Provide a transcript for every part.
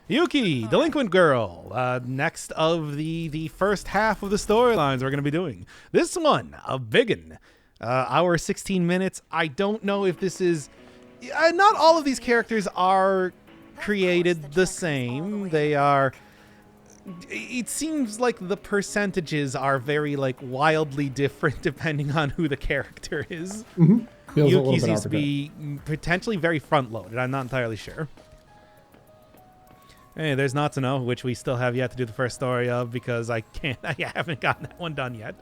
Yuki, Delinquent Girl. Next of the first half of the storylines we're going to be doing. This one, a biggin. Hour 16 minutes. I don't know if this is... not all of these characters are created the same. They are... It seems like the percentages are very wildly different depending on who the character is. Mm-hmm. Yuki seems to be potentially very front-loaded. I'm not entirely sure. Hey, there's Natsuno, which we still have yet to do the first story of because I haven't gotten that one done yet.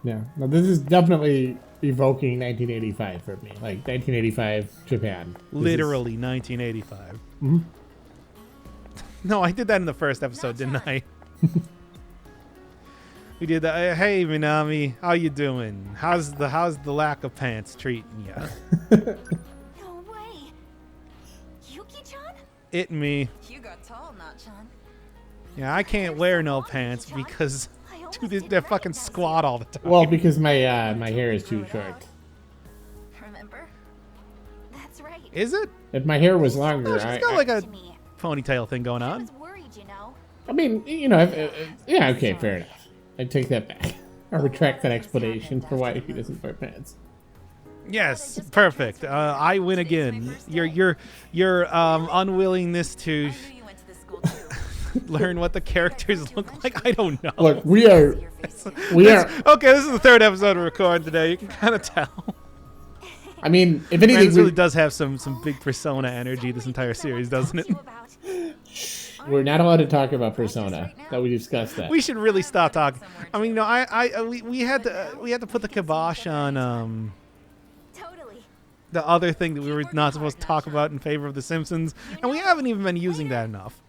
Yeah, no, this is definitely evoking 1985 for me, like 1985 Japan. Literally 1985. Mm-hmm. No, I did that in the first episode, didn't I? We did that. Hey, Minami, how you doing? How's the lack of pants treating you? No way. Yuki-chan? It me. You got tall, not-chan. Yeah, I can't wear no pants because they're fucking squat all the time. Well, because my my hair is too short. Remember? That's right. Is it? If my hair was longer, Oh, she's got like a ponytail thing going I on. was worried, you know. I mean, you know, yeah, okay, fair enough. I take that back. I retract that explanation for why she doesn't wear pants. Yes, perfect. I win again. Your unwillingness to learn what the characters look like. I don't know. Look, we are. Okay, this is the third episode we're recording today. You can kind of tell. I mean, if anything, this really does have some big Persona energy. This entire series, doesn't it? We're not allowed to talk about Persona. That we discussed that. We should really stop talking. I mean, no, we had to put the kibosh on the other thing that we were not supposed to talk about in favor of The Simpsons, and we haven't even been using that enough.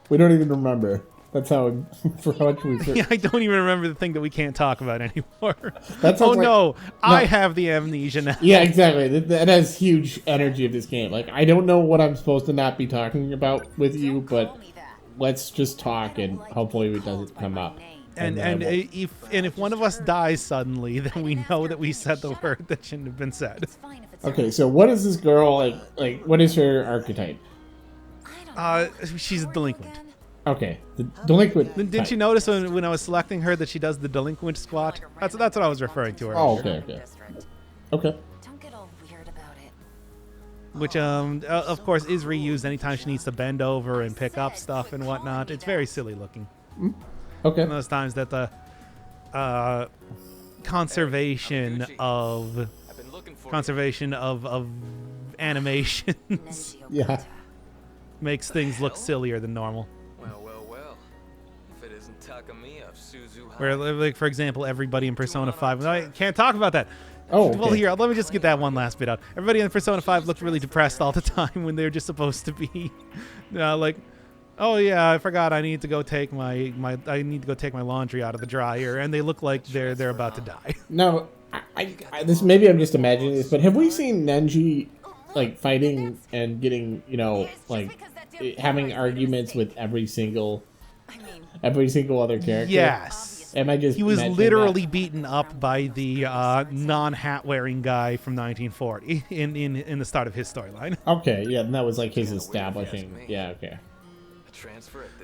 We don't even remember. That's how for how much we. Yeah, I don't even remember the thing that we can't talk about anymore. Oh no, I have the amnesia now. Yeah, exactly. That has huge energy of this game. Like, I don't know what I'm supposed to not be talking about with you, but let's just talk and hopefully it doesn't come up. And if one of us dies suddenly, then we know that we said the word that shouldn't have been said. Okay, so what is this girl like? What is her archetype? She's a delinquent. Okay, the delinquent. Didn't you notice when I was selecting her that she does the delinquent squat? That's what I was referring to earlier. Oh, okay. Don't get all weird about it. Which, of course, is reused anytime she needs to bend over and pick up stuff and whatnot. It's very silly looking. Okay. And those times that the conservation of animations makes things look sillier than normal. Well. If it isn't Takamiya of Suzu High. Where, like, for example, everybody in Persona 5... I can't talk about that. Oh, okay. Well, here, let me just get that one last bit out. Everybody in Persona 5 looked really depressed all the time when they're just supposed to be like, oh yeah, I forgot I need to go take my laundry out of the dryer, and they look like they're about to die. No, I this maybe I'm just imagining this, but have we seen Nenji like fighting and getting, you know, like having arguments with every single other character? Yes. Am I just? He was literally beaten up by the non-hat wearing guy from 1940 in the start of his storyline. Okay, yeah, and that was like his establishing. Yeah, okay.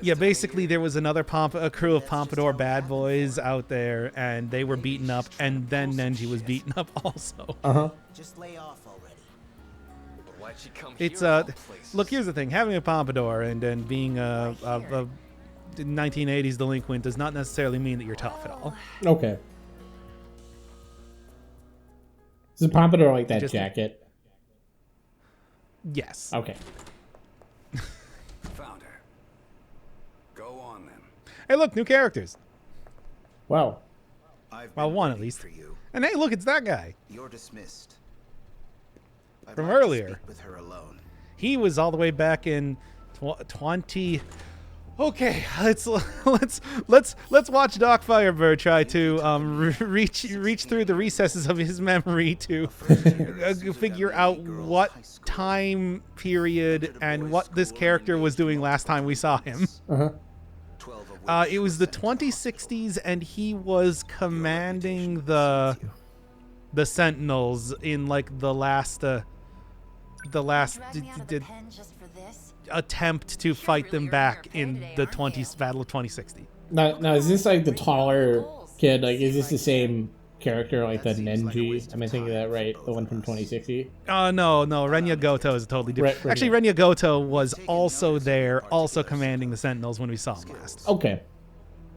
Yeah, basically there was a crew of Pompadour bad boys out there, and they were beaten up, and then Nenji was beaten up also. Just lay off already. It's look, here's the thing: having a Pompadour and being a 1980s delinquent does not necessarily mean that you're tough at all. Okay. Is a Pompadour like that jacket? Yes. Okay. Found her. Go on then. Hey, look, new characters. Wow. Well, one at least. And hey, look, it's that guy. You're dismissed. From earlier. With her alone. He was all the way back in 20. Okay, let's watch Doc Firebird try to reach through the recesses of his memory to figure out what time period and what this character was doing last time we saw him. It was the 2060s, and he was commanding the Sentinels in like the last attempt to fight them back in the Battle of 2060. Now is this like the taller kid? Like, is this the same character like the Nenji? Am I thinking that right? The one from 2060? No, Renya Goto is totally different. Renya. Actually, Renya Goto was also there, also commanding the Sentinels when we saw him last. Okay.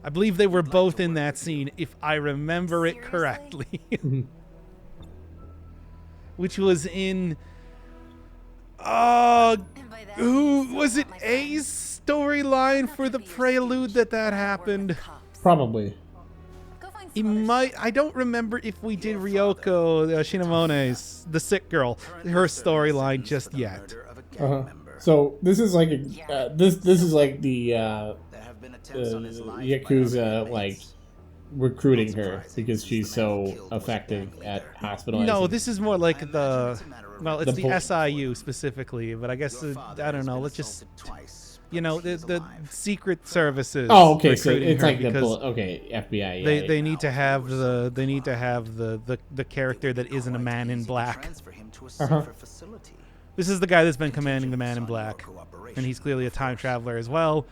I believe they were both in that scene, if I remember it correctly. Which was in... who was it? A's storyline for the prelude that happened? Probably. He might. I don't remember if we did Ryoko Shinamone's, the sick girl, her storyline just yet. So this is like this is like the Yakuza like recruiting her because she's so effective at hospitalizing. No, this is more like the SIU specifically, but I guess I don't know. Let's just the secret services. Oh, okay. So it's like because FBI. They need to have the character that isn't a man in black. This is the guy that's been commanding the Man in Black, and he's clearly a time traveler as well.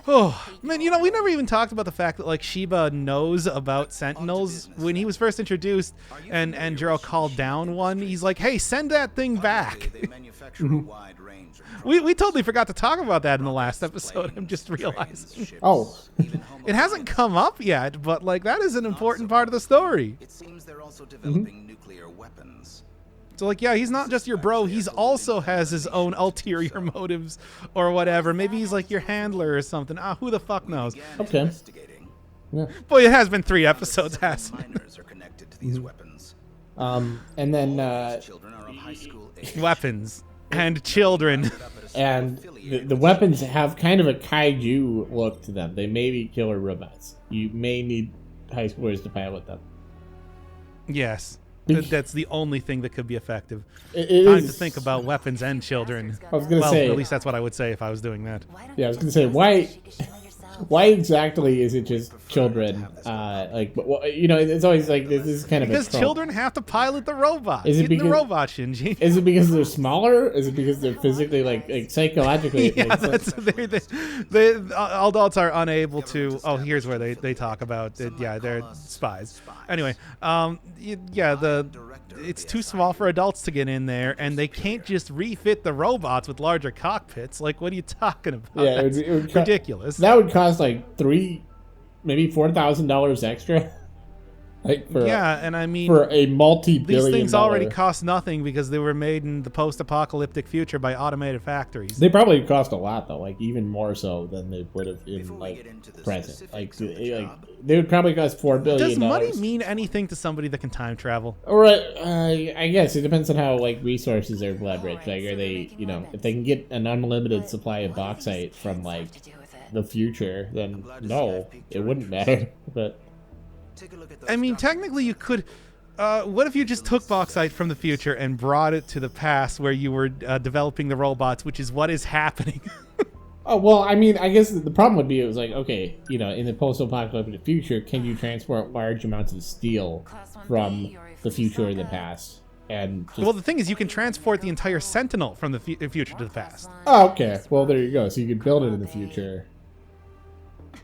Oh man, we never even talked about the fact that like Shiba knows about Sentinels. When he was first introduced and Jiro called down one, he's like, "Hey, send that thing back." We totally forgot to talk about that in the last episode. I'm just realizing. Oh, it hasn't come up yet, but like that is an important part of the story. It seems they're also developing nuclear weapons. So like, yeah, he's not just your bro. He's also has his own ulterior motives or whatever. Maybe he's like your handler or something. Who the fuck knows? Okay. Yeah. Boy, it has been 3 episodes, hasn't it? Miners are connected to these weapons. And then Children are of high school age. Weapons and children. and the weapons have kind of a kaiju look to them. They may be killer robots. You may need high schoolers to pilot them. Yes. That's the only thing that could be effective. It Time is, to think about weapons and children. I was gonna say, at least that's what I would say if I was doing that. yeah, I was gonna say why exactly is it just children? It's always like this is kind of because a trope. children have to pilot the robot. Is it Get in the because- robot, Shinji? Is it because they're smaller? Is it because they're physically like psychologically? Yeah, that's they adults are unable to. Oh, here's where they talk about it. Yeah, they're spies. Anyway, it's too small for adults to get in there, and they can't just refit the robots with larger cockpits. Like, what are you talking about? Yeah, That's it would ridiculous. That would cost like maybe $4,000 extra. Like and I mean, for a multi-billion these things dollar. already cost nothing because they were made in the post-apocalyptic future by automated factories. They probably cost a lot though, like even more so than they would have in like present. Like they would probably cost $4 billion. Does money mean anything to somebody that can time travel? All right, I guess it depends on how like resources are leveraged. Like, are they, if they can get an unlimited supply of bauxite from like the future, then no, it wouldn't matter. But I mean, technically you could. What if you just took bauxite from the future and brought it to the past where you were developing the robots, which is what is happening? oh well, I mean, I guess the problem would be it was like, okay, in the post-apocalyptic future, can you transport large amounts of steel from the future or the past? And well, the thing is, you can transport the entire Sentinel from the future to the past. Oh, okay. Well, there you go. So you could build it in the future.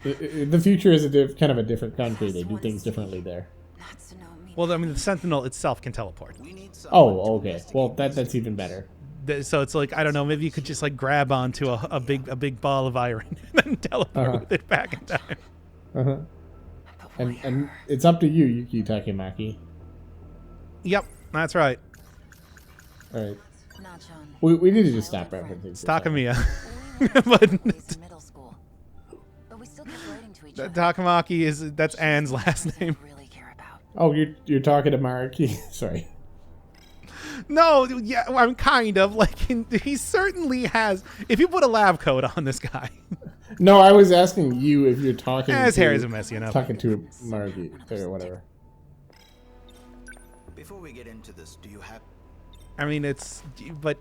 The future is kind of a different country. They do things differently there. Well, I mean, the Sentinel itself can teleport. Oh, okay. Well, that's even better. So it's like, I don't know, maybe you could just like grab onto a big ball of iron and then teleport with it back in time. And it's up to you, Yuki Takamiya. Yep, that's right. All right. We need to just stop referencing. It's Takamiya. But Takamaki that's Anne's last name. Oh, you're talking to Mariki? Sorry. No, yeah, I'm kind of like he certainly has. If you put a lab coat on this guy. No, I was asking you if you're talking. His hair isn't messy enough. Talking to Mariki or whatever. Before we get into this, do you have? I mean, but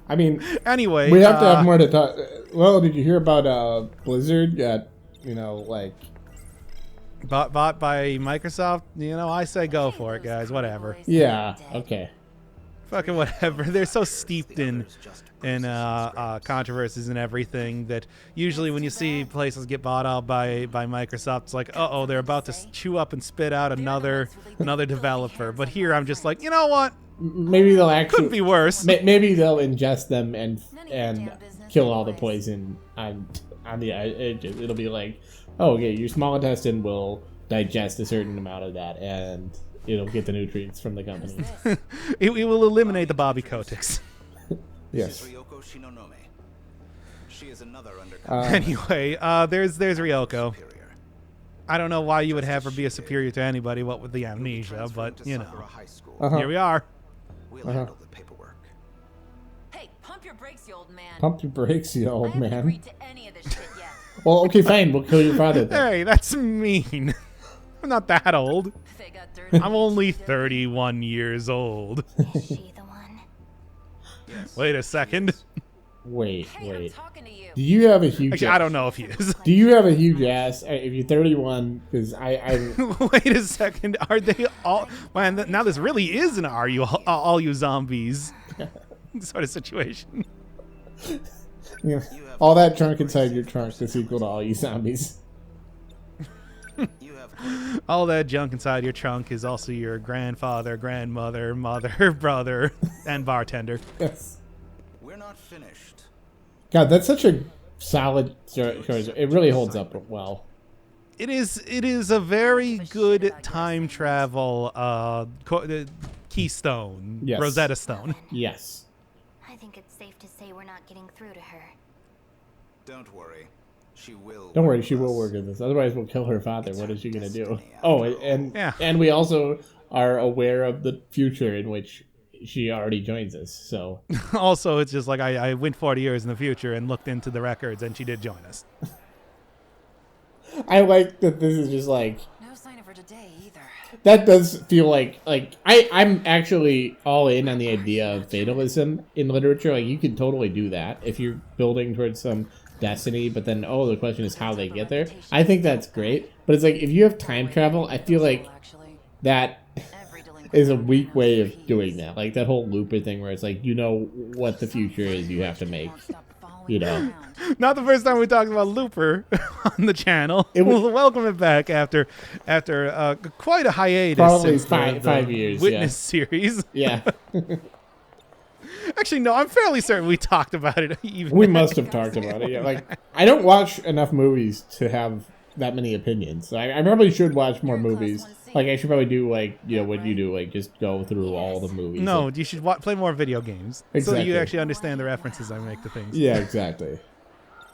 I mean, anyway, we have to have more to talk. Well, did you hear about Blizzard got like bought by Microsoft? I say go for it, guys. Whatever. Yeah. Okay. fucking whatever. They're so steeped in controversies and everything that usually when you see places get bought out by Microsoft, it's like, uh-oh, they're about to chew up and spit out another developer. But here I'm just like, you know what? Maybe they'll actually Couldn't be worse. Maybe they'll ingest them and kill all the poison on the edges. It'll be like, oh, okay, your small intestine will digest a certain amount of that, and it'll get the nutrients from the company. it will eliminate the Bobby Kotick's. Yes. Ryoko Shinonome. She is another undercover. Anyway, there's Ryoko. Superior. I don't know why you would have her be a superior to anybody, what with the amnesia, Transferred but to you Sakura know, High School. here we are. We'll handle the paperwork. Hey, pump your brakes, you old man. Pump your brakes, you I old haven't man. agreed to any of this shit yet. Well, okay, fine. We'll kill your father then. Hey, that's mean. I'm not that old. They got dirty. I'm only 31 years old. Is she the one? Yes. Wait a second. Wait. Hey, I'm talking to you. Do you have a huge? Actually, I don't know if he is. Do you have a huge ass? If you're 31, because I Wait a second. Are they all? Man, now this really is an "Are you all you zombies" sort of situation. you know, all that junk inside your trunk is equal to all you zombies. You have All that junk inside your trunk is also your grandfather, grandmother, mother, brother, and bartender. Yes. We're not finished. God, that's such a solid choice. It really holds up well. It is a very good time travel keystone, Yes. Rosetta Stone. Yes. I think it's safe to say we're not getting through to her. Don't worry. She will. Don't worry, work she with will us. work with this. Otherwise, we'll kill her father. What is she gonna do? Destiny, Oh, after and we also are aware of the future in which she already joins us. So Also, it's just like I went 40 years in the future and looked into the records, and she did join us. I like that this is just like No sign of her today either. that does feel like I'm actually all in on the idea of fatalism in literature. Like you can totally do that if you're building towards some destiny, but then the question is how they get there. I think that's great, but it's like if you have time travel, I feel like Actually, that every delinquent is a weak way of doing that. Like that whole Looper thing where it's like you know what the future is you have to make. won't stop following You her know. around. Not the first time we talked about Looper on the channel. We'll welcome it back after quite a hiatus. Probably since five years, Witness series. Yeah. Actually, no, I'm fairly certain we talked about it. Even We must have talked about it. Yeah, like I don't watch enough movies to have that many opinions. I probably should watch more movies. Like I should probably do like what you do, like just go through all the movies. No, Like, you should play more video games so that Exactly. you actually understand the references I make to things. yeah, exactly.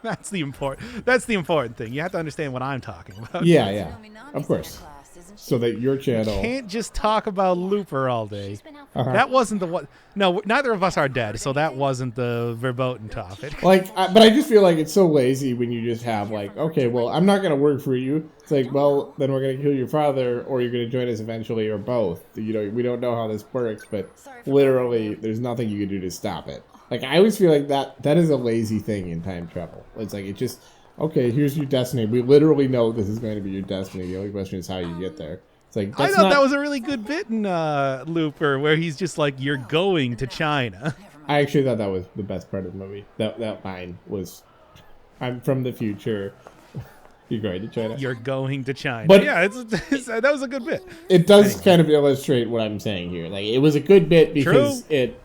That's the important thing. You have to understand what I'm talking about. Yeah, yeah, Minami's of in course. her class, isn't she? So that your channel. Can't just talk about Looper all day. She's been out for Uh-huh. That wasn't the one. No, neither of us are dead, so that wasn't the verboten topic. Like, but I just feel like it's so lazy when you just have like, okay, well, I'm not gonna work for you. It's like, well, then we're gonna kill your father, or you're gonna join us eventually, or both. You know, we don't know how this works, but literally, there's nothing you can do to stop it. Like, I always feel like that is a lazy thing in time travel. It's like it just, okay, here's your destiny. We literally know this is going to be your destiny. The only question is how you get there. It's like I that's thought not, that was a really good bit in Looper, where he's just like, "You're going to China." I actually thought that was the best part of the movie. That line was, "I'm from the future. You're going to China." You're going to China. But- yeah, that was a good bit. It does kind of illustrate what I'm saying here. Like it was a good bit because it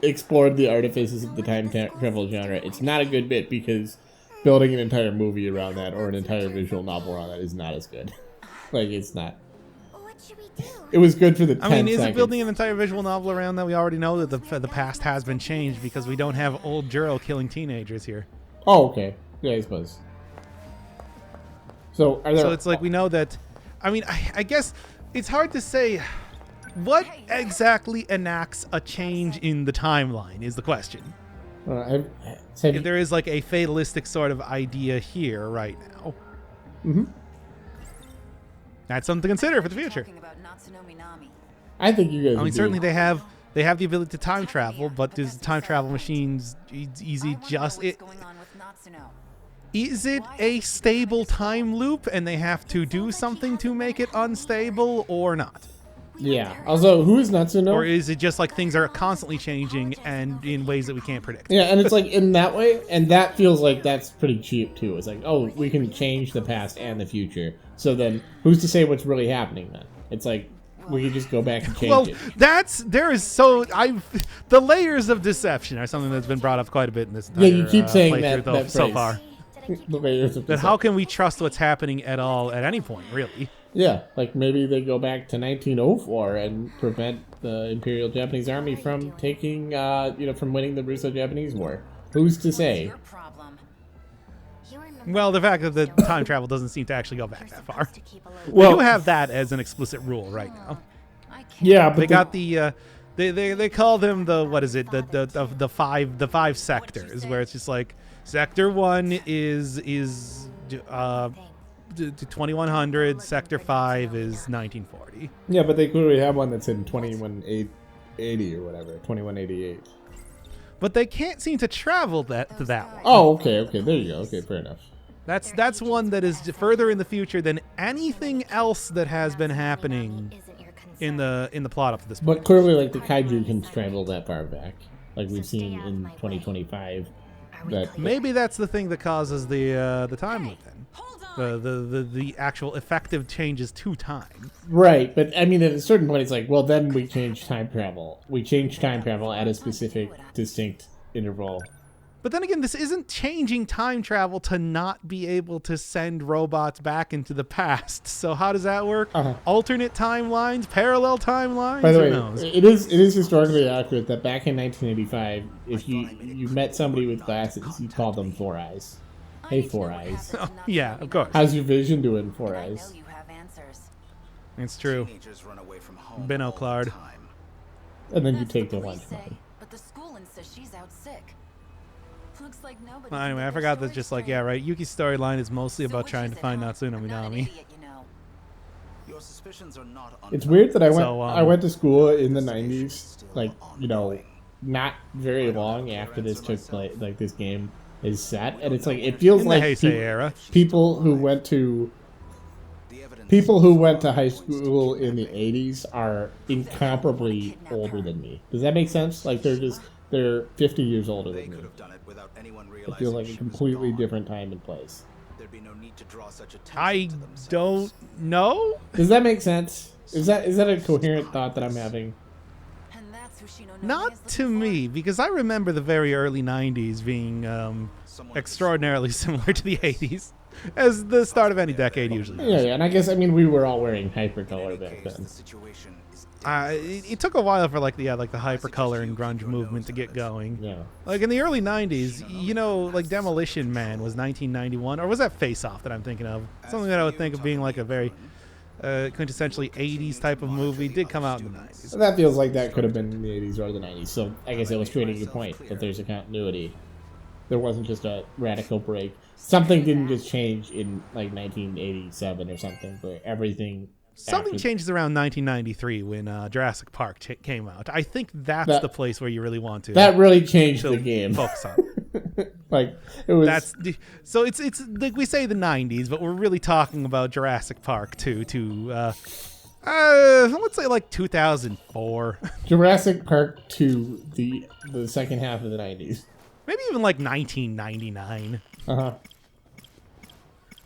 explored the artifices of the time travel genre. It's not a good bit because building an entire movie around that or an entire visual novel around that is not as good. Like it's not. What should we do? It was good for the 10 I mean, is seconds. it building an entire visual novel around that? We already know that the past has been changed because we don't have old Juro killing teenagers here. Oh, okay. Yeah, I suppose. So are there? So it's like we know that. I mean, I guess it's hard to say what exactly enacts a change in the timeline is the question. have If you- there is like a fatalistic sort of idea here right now. Mhm. That's something to consider for the future. Talking about Natsuno Minami. I think you guys. I mean, would certainly be, they have the ability to time travel, but does the time travel machines easy just it? Going on with Natsuno. Is it a stable time loop and they have to do something to make it unstable or not? Yeah. Also, who is Natsuno? Or is it just like things are constantly changing and in ways that we can't predict? Yeah, and it's like in that way, and that feels like that's pretty cheap too. It's like, oh, we can change the past and the future. So then, who's to say what's really happening then? It's like we could just go back and change Well, it. the layers of deception are something that's been brought up quite a bit in this. Yeah, you keep saying that so phrase. far. The layers of That how can we trust what's happening at all at any point, really? Yeah, like maybe they go back to 1904 and prevent the Imperial Japanese Army from taking, from winning the Russo-Japanese War. Who's to say? Your problem. Well, the fact that the time travel doesn't seem to actually go back that far. Well, We do have that as an explicit rule right now. I can't. yeah, but They got the they call them the five sectors, where it's just like sector 1 is 2100, sector 5 is 1940. yeah, but they clearly have one that's in 2180 or whatever, 2188. But they can't seem to travel to that one. Oh, okay, there you go. Okay, fair enough. That's one that is further in the future than anything else that has been happening in the plot up to this point. But clearly, like the kaiju can travel that far back, like we've seen in 2025. That Maybe that's the thing that causes the time loop then. The actual effective changes to time. right, but I mean, at a certain point, it's like, well, then we change time travel. We change time travel at a specific, distinct interval. But then again, this isn't changing time travel to not be able to send robots back into the past. So how does that work? Alternate timelines, parallel timelines? By the Who way, knows? it is historically accurate that back in 1985, if you met somebody with glasses, you called them Four Eyes. Hey, Four Eyes. Yeah, of course. How's your vision doing, Four I know Eyes? you have answers. It's true. Teenagers run away from home all Binoclard. the time. And then you That's take what their the lunch police say, money. but the school insists she's out sick. Looks like nobody. Well, can anyway, get I their forgot that story just like, straight. yeah, right. Yuki's storyline is mostly So about which trying is to it, find huh? Natsuno I'm not an Minami. idiot, you know. Your suspicions are not It's weird that So, I went to school in the 90s, like, not very long after this took place, like this game is set, and it's like, it feels In the like Heisei era. people who went to high school in the 80s are incomparably older than me. Does that make sense? Like they're 50 years older They than me. could have done it without anyone It realizing feels like a she was completely gone. different time and place. There'd be no need to draw such attention I to themselves. don't know. Does that make sense? Is that a coherent thought that I'm having? And that's who Shino Nami Not is to looking for. me, because I remember the very early 90s being extraordinarily similar to the 80s, as the start of any decade usually is. Yeah, and I guess we were all wearing hypercolor In back any case, then. the situation is It took a while for like the hypercolor and grunge movement to get going. Yeah. Like in the early 90s, like Demolition Man was 1991, or was that Face Off that I'm thinking of? Something that I would think of being like a very quintessentially 80s type of movie did come out in the 90s. So that feels like that could have been in the 80s or the 90s. So I guess illustrating your point that there's a continuity. There wasn't just a radical break. Something didn't just change in like 1987 or something, but everything. Something after- changes around 1993 when Jurassic Park came out. I think that's That- the place where you really want to That really changed to the game. focus on. Like it was. So it's like we say the 90s, but we're really talking about Jurassic Park to let's say like 2004, Jurassic Park 2, the second half of the 90s. maybe even like 1999. Uh-huh.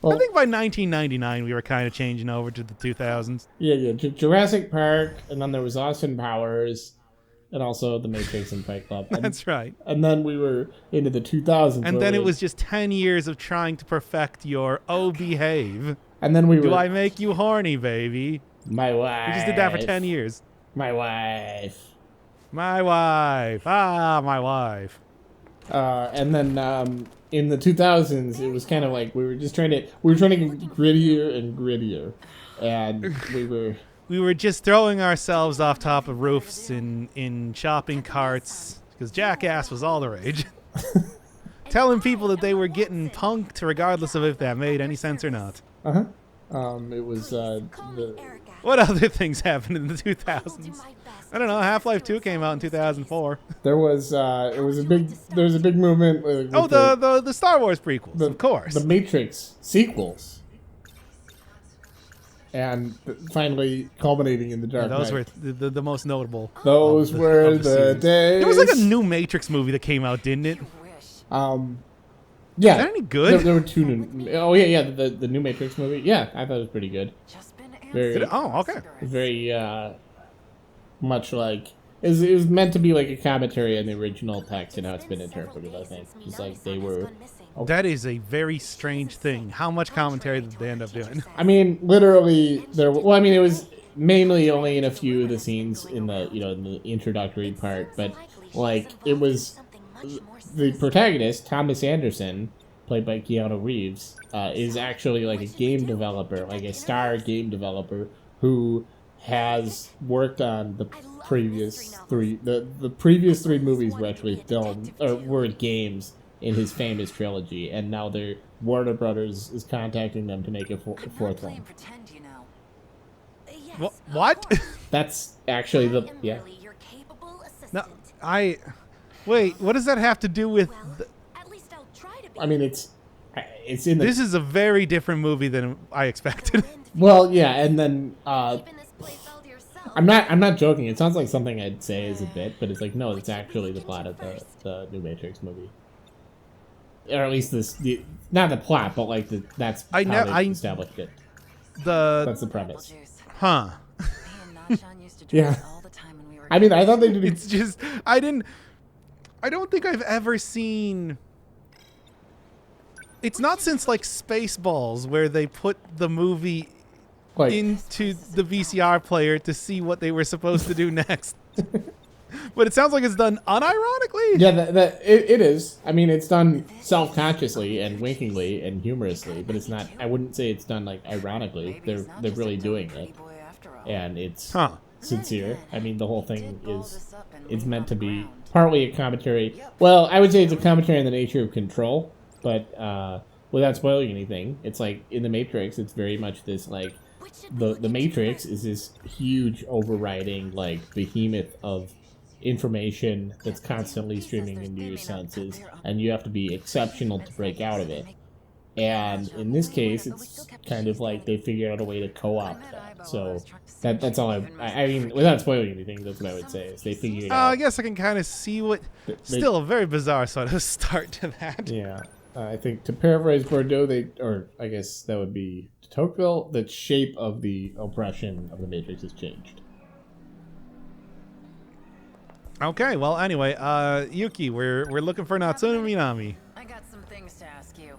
I think by 1999 we were kind of changing over to the 2000s. Yeah. Jurassic Park, and then there was Austin Powers, and also The Matrix and Fight Club. And, That's right. and then we were into the 2000s. And where then it we- was just 10 years of trying to perfect your behave. And then we were. Do I make you horny, baby? My wife. We just did that for 10 years. My wife. My wife. Ah, my wife. And then in the 2000s, it was kind of like we were trying to get grittier and grittier, and We were just throwing ourselves off top of roofs in shopping carts because Jackass was all the rage. Telling people that they were getting punked regardless of if that made any sense or not. it was the What other things happened in the 2000s? I don't know. Half-Life 2 came out in 2004. there was a big movement. With Oh, the Star Wars prequels, of course. The Matrix sequels. and finally culminating in the Dark Those Knight. were the most notable. Those were of the series. days. There was like a new Matrix movie that came out, didn't it? Yeah. Is that any good? There were two new. Oh yeah, the new Matrix movie. Yeah, I thought it was pretty good. Very, Oh, okay. very much like it was meant to be like a commentary on the original text and how it's been interpreted. I think just like they were. That is a very strange thing. How much commentary did they end up doing? I mean, literally, well, I mean, it was mainly only in a few of the scenes in the in the introductory part, but like it was the protagonist, Thomas Anderson, played by Keanu Reeves, is actually like a game developer, like a star game developer who has worked on the previous three. The previous three movies were actually filmed or were games in his famous trilogy, and now Warner Brothers is contacting them to make a fourth one. What? That's actually the yeah. No, wait. What does that have to do with? I mean, it's in the. This is a very different movie than I expected. Well, yeah, and then I'm not joking. It sounds like something I'd say as a bit, but it's like no, it's actually the plot of the new Matrix movie. Or at least not the plot, but like that's how they established it. That's the premise. Huh. Yeah. I mean, I thought they did. It's just I don't think I've ever seen. It's not since like Spaceballs where they put the movie Like, into the VCR player to see what they were supposed to do next. But it sounds like it's done unironically. yeah, it is. I mean, it's done self-consciously and winkingly and humorously, but it's not. I wouldn't say it's done like ironically. They're really doing it, and it's sincere. I mean, the whole thing it's meant to be partly a commentary. Well, I would say it's a commentary on the nature of control, but without spoiling anything, it's like in the Matrix, it's very much this like the Matrix is this huge overriding like behemoth of information that's constantly streaming into your senses, and you have to be exceptional to break out of it. And in this case, it's kind of like they figured out a way to co-opt that. So that's all I mean, without spoiling anything, that's what I would say is they figured it out. I guess I can kind of see what. Still a very bizarre sort of start to that. Yeah, I think to paraphrase Bordeaux, or I guess that would be Tocqueville, the shape of the oppression of the Matrix has changed. Okay, well, anyway, Yuki, we're looking for Natsuno Minami. I got some things to ask you.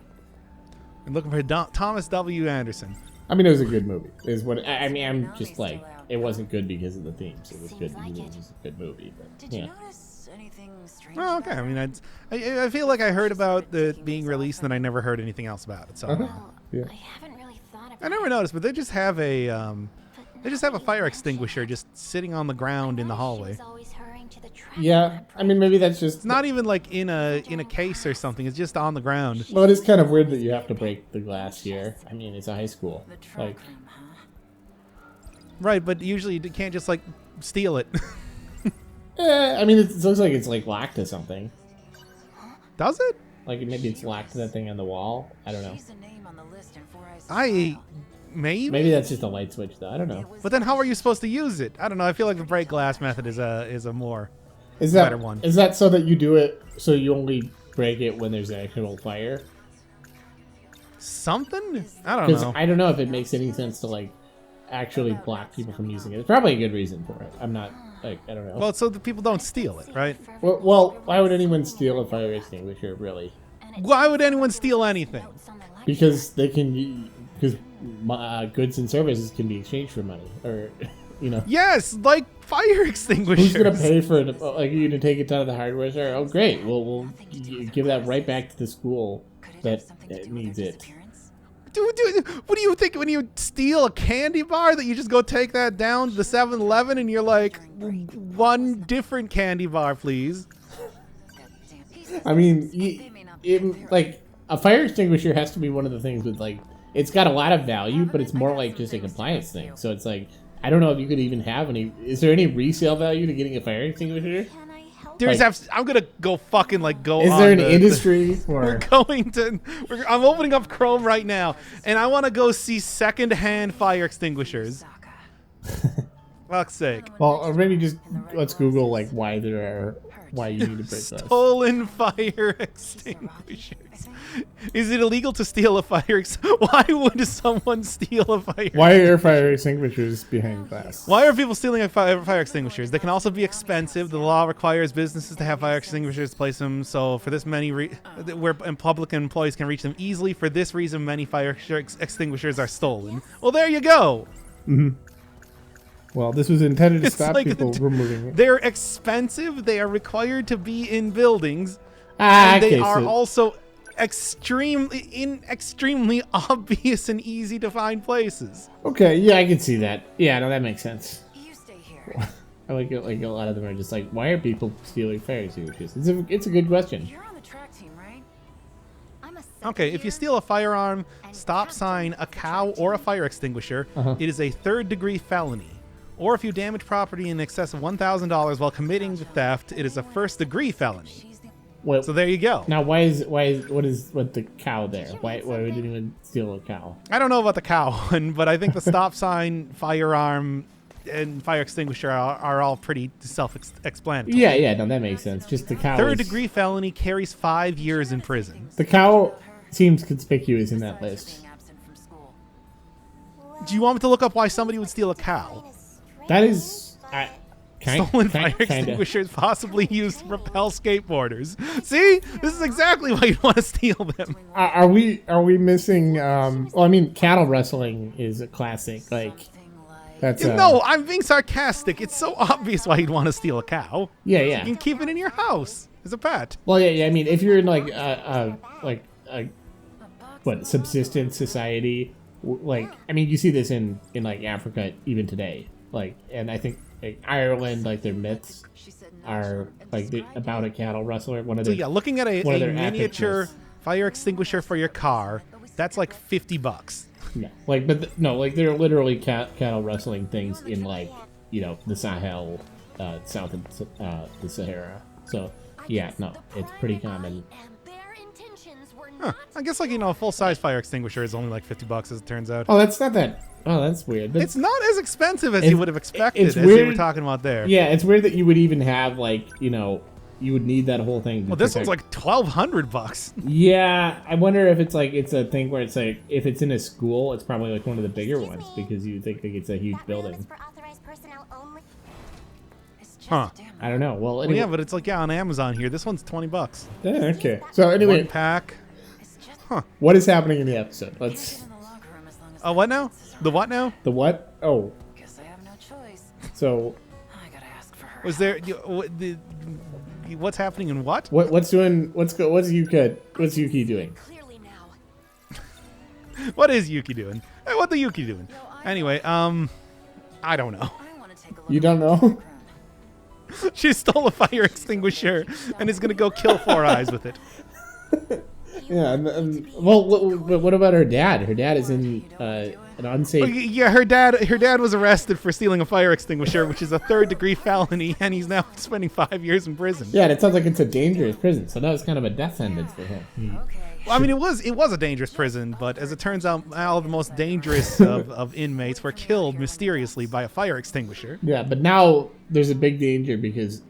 We're looking for Thomas W. Anderson. I mean, it was a good movie. Is what I mean. I'm just like it wasn't good because of the themes. It was good. It was a good movie, but Did you notice anything strange? Oh, okay. I mean, I feel like I heard about it being released, and I never heard anything else about it. So Yeah. I haven't really thought about I never noticed, but they just have a fire extinguisher just sitting on the ground in the hallway. Yeah, I mean, maybe that's just It's not even like in a case or something. It's just on the ground. Well, it is kind of weird that you have to break the glass here. I mean, it's a high school. The trunk Like, room, huh? Right, but usually you can't just like steal it. I mean, it looks like it's like locked to something. Does it? Like maybe it's locked to that thing on the wall. I don't know. She's a name on the list in Four Eyes Maybe. Maybe that's just a light switch, though. I don't know. But then how are you supposed to use it? I don't know. I feel like the break glass method is a more Is that better one. Is that so that you do it so you only break it when there's actual fire? something? I don't Because know. I don't know if it makes any sense to like actually block people from using it. It's probably a good reason for it. I'm not like I don't know. Well, so the people don't steal it, right? Well, why would anyone steal a fire extinguisher? Really? Why would anyone steal anything? Because they can. Because goods and services can be exchanged for money, or you know. Yes, like fire extinguishers. Who's gonna pay for it? Like, you're gonna take it down to the hardware store? Oh, great. We'll give that right back to the school that needs it. Dude, what do you think when you steal a candy bar that you just go take that down to the 7-Eleven and you're like, one different candy bar, please? I mean, like a fire extinguisher has to be one of the things with like it's got a lot of value, but it's more like just a compliance thing. So it's like I don't know if you could even have any. Is there any resale value to getting a fire extinguisher? Can I help I'm gonna go fucking like go. Is on there an the- industry We're for? going to. I'm opening up Chrome right now, and I want to go see secondhand fire extinguishers. Fuck's sake. Well, or maybe just let's Google like why you need to break those. Stolen fire extinguishers. Is it illegal to steal a fire? Why would someone steal a fire? Why are fire extinguishers behind glass? Why are people stealing fire extinguishers? They can also be expensive. The law requires businesses to have fire extinguishers to place them. So for this many, where public employees can reach them easily. For this reason, many fire extinguishers are stolen. Well, there you go. Well, this was intended to It's stop like people from moving it. They're expensive. They are required to be in buildings. Ah, And they okay, are so- also extremely obvious and easy to find places. Okay, yeah, I can see that. Yeah, no, that makes sense. You stay here. I like it. Like a lot of them are just like, why are people stealing fire extinguishers? It's a good question. You're on the track team, right? I'm a Okay, if you steal a firearm, stop sign, a cow, or a fire extinguisher, it is a third-degree felony. Or if you damage property in excess of $1,000 while committing the theft, it is a first-degree felony. Wait, So there you go. now what the cow there? Why would anyone steal a cow? I don't know about the cow one, but I think the stop sign, firearm, and fire extinguisher are all pretty self-explanatory. Yeah, no, that makes sense. Just the cow. Third-degree felony carries 5 years in prison. The cow seems conspicuous in that list. Being absent from school. Do you want me to look up why somebody would steal a cow? That is Stolen fire extinguishers possibly used to repel skateboarders. See? This is exactly why you want to steal them. Are we missing? Well, I mean, cattle wrestling is a classic. Like that's No, I'm being sarcastic. It's so obvious why you'd want to steal a cow. Yeah, You yeah. can keep it in your house as a pet. Well, yeah. I mean, if you're in like a subsistence society, like I mean, you see this in like Africa even today. Like, and I think like Ireland, like their myths are like about a cattle wrestler. One of So their yeah, looking at a one of their miniature epicness. fire extinguisher for your car, that's like $50. No, like, but no, like they're literally cattle wrestling things in like the Sahel, south of the Sahara. So yeah, no, it's pretty common. and their intentions were Huh. I guess like a full-size fire extinguisher is only like $50 as it turns out. Oh, that's not that. Oh, that's weird. It's not as expensive as It's- you would have expected, it's as you were weird. talking about there. Yeah, it's weird that you would even have like you would need that whole thing. To Well, this one's protect- like $1,200. Yeah, I wonder if it's like it's a thing where it's like if it's in a school, it's probably like one of the bigger ones because you think like it's a huge That room is building. for authorized personnel only. It's just Huh. a damn I don't know. Well, Well, anyway, yeah, but it's like on Amazon here. This one's $20. yeah, okay. So anyway, One pack. It's just what is happening in the episode? Let's. in the locker room as long as Oh, what now? The what now? The what? Oh, Guess I have no choice. so I gotta ask for her. Was there what's happening in what? what's Yuki doing? Clearly now. What is Yuki doing? Hey, what the Yuki doing? Anyway, I don't know. I want to take a look. You don't know? She stole a fire extinguisher and is gonna go kill Four Eyes with it. Yeah. Well, what about her dad? Her dad is in an Oh, unsafe. yeah, her dad was arrested for stealing a fire extinguisher, which is a third-degree felony, and he's now spending 5 years in prison. Yeah, and it sounds like it's a dangerous prison, so that was kind of a death sentence for him. Okay. Well, I mean, it was a dangerous prison, but as it turns out, all the most dangerous of inmates were killed mysteriously by a fire extinguisher. Yeah, but now there's a big danger because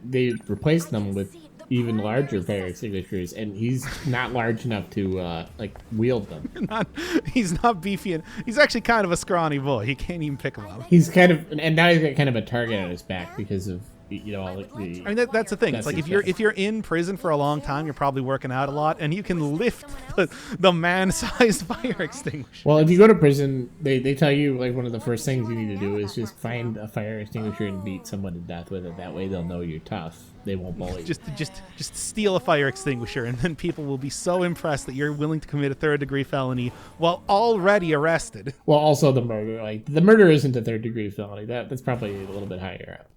they replaced them with even larger fire extinguishers, and he's not large enough to wield them. He's not beefy, and he's actually kind of a scrawny boy. He can't even pick them up. He's kind of, and now he's got kind of a target on his back because of all the. I mean, that's the thing. It's That's like his if you're in prison for a long time, you're probably working out a lot, and you can lift the man-sized fire extinguisher. Well, if you go to prison, they tell you like one of the first things you need to do is just find a fire extinguisher and beat someone to death with it. That way they'll know you're tough. They won't bully you. Just steal a fire extinguisher, and then people will be so impressed that you're willing to commit a third-degree felony while already arrested. Well, also the murder. Like the murder isn't a third-degree felony. That's probably a little bit higher up.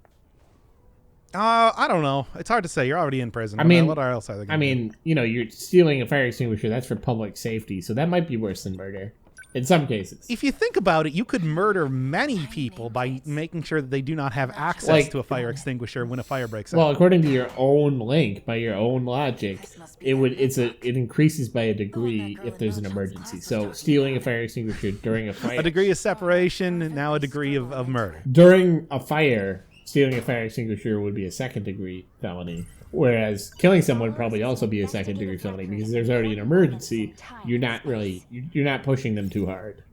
I don't know. It's hard to say. You're already in prison. I mean, what else are they? I mean, you're stealing a fire extinguisher. That's for public safety, so that might be worse than murder. In some cases. If you think about it, you could murder many people by making sure that they do not have access Like- to a fire extinguisher when a fire breaks Well, out. according to your own link, by your own logic, it increases by a degree if there's an emergency. So stealing a fire extinguisher during a fire A degree of separation, now a degree of murder. during a fire, stealing a fire extinguisher would be a second degree felony. Whereas killing someone would probably also be a second degree felony because there's already an emergency. You're not pushing them too hard.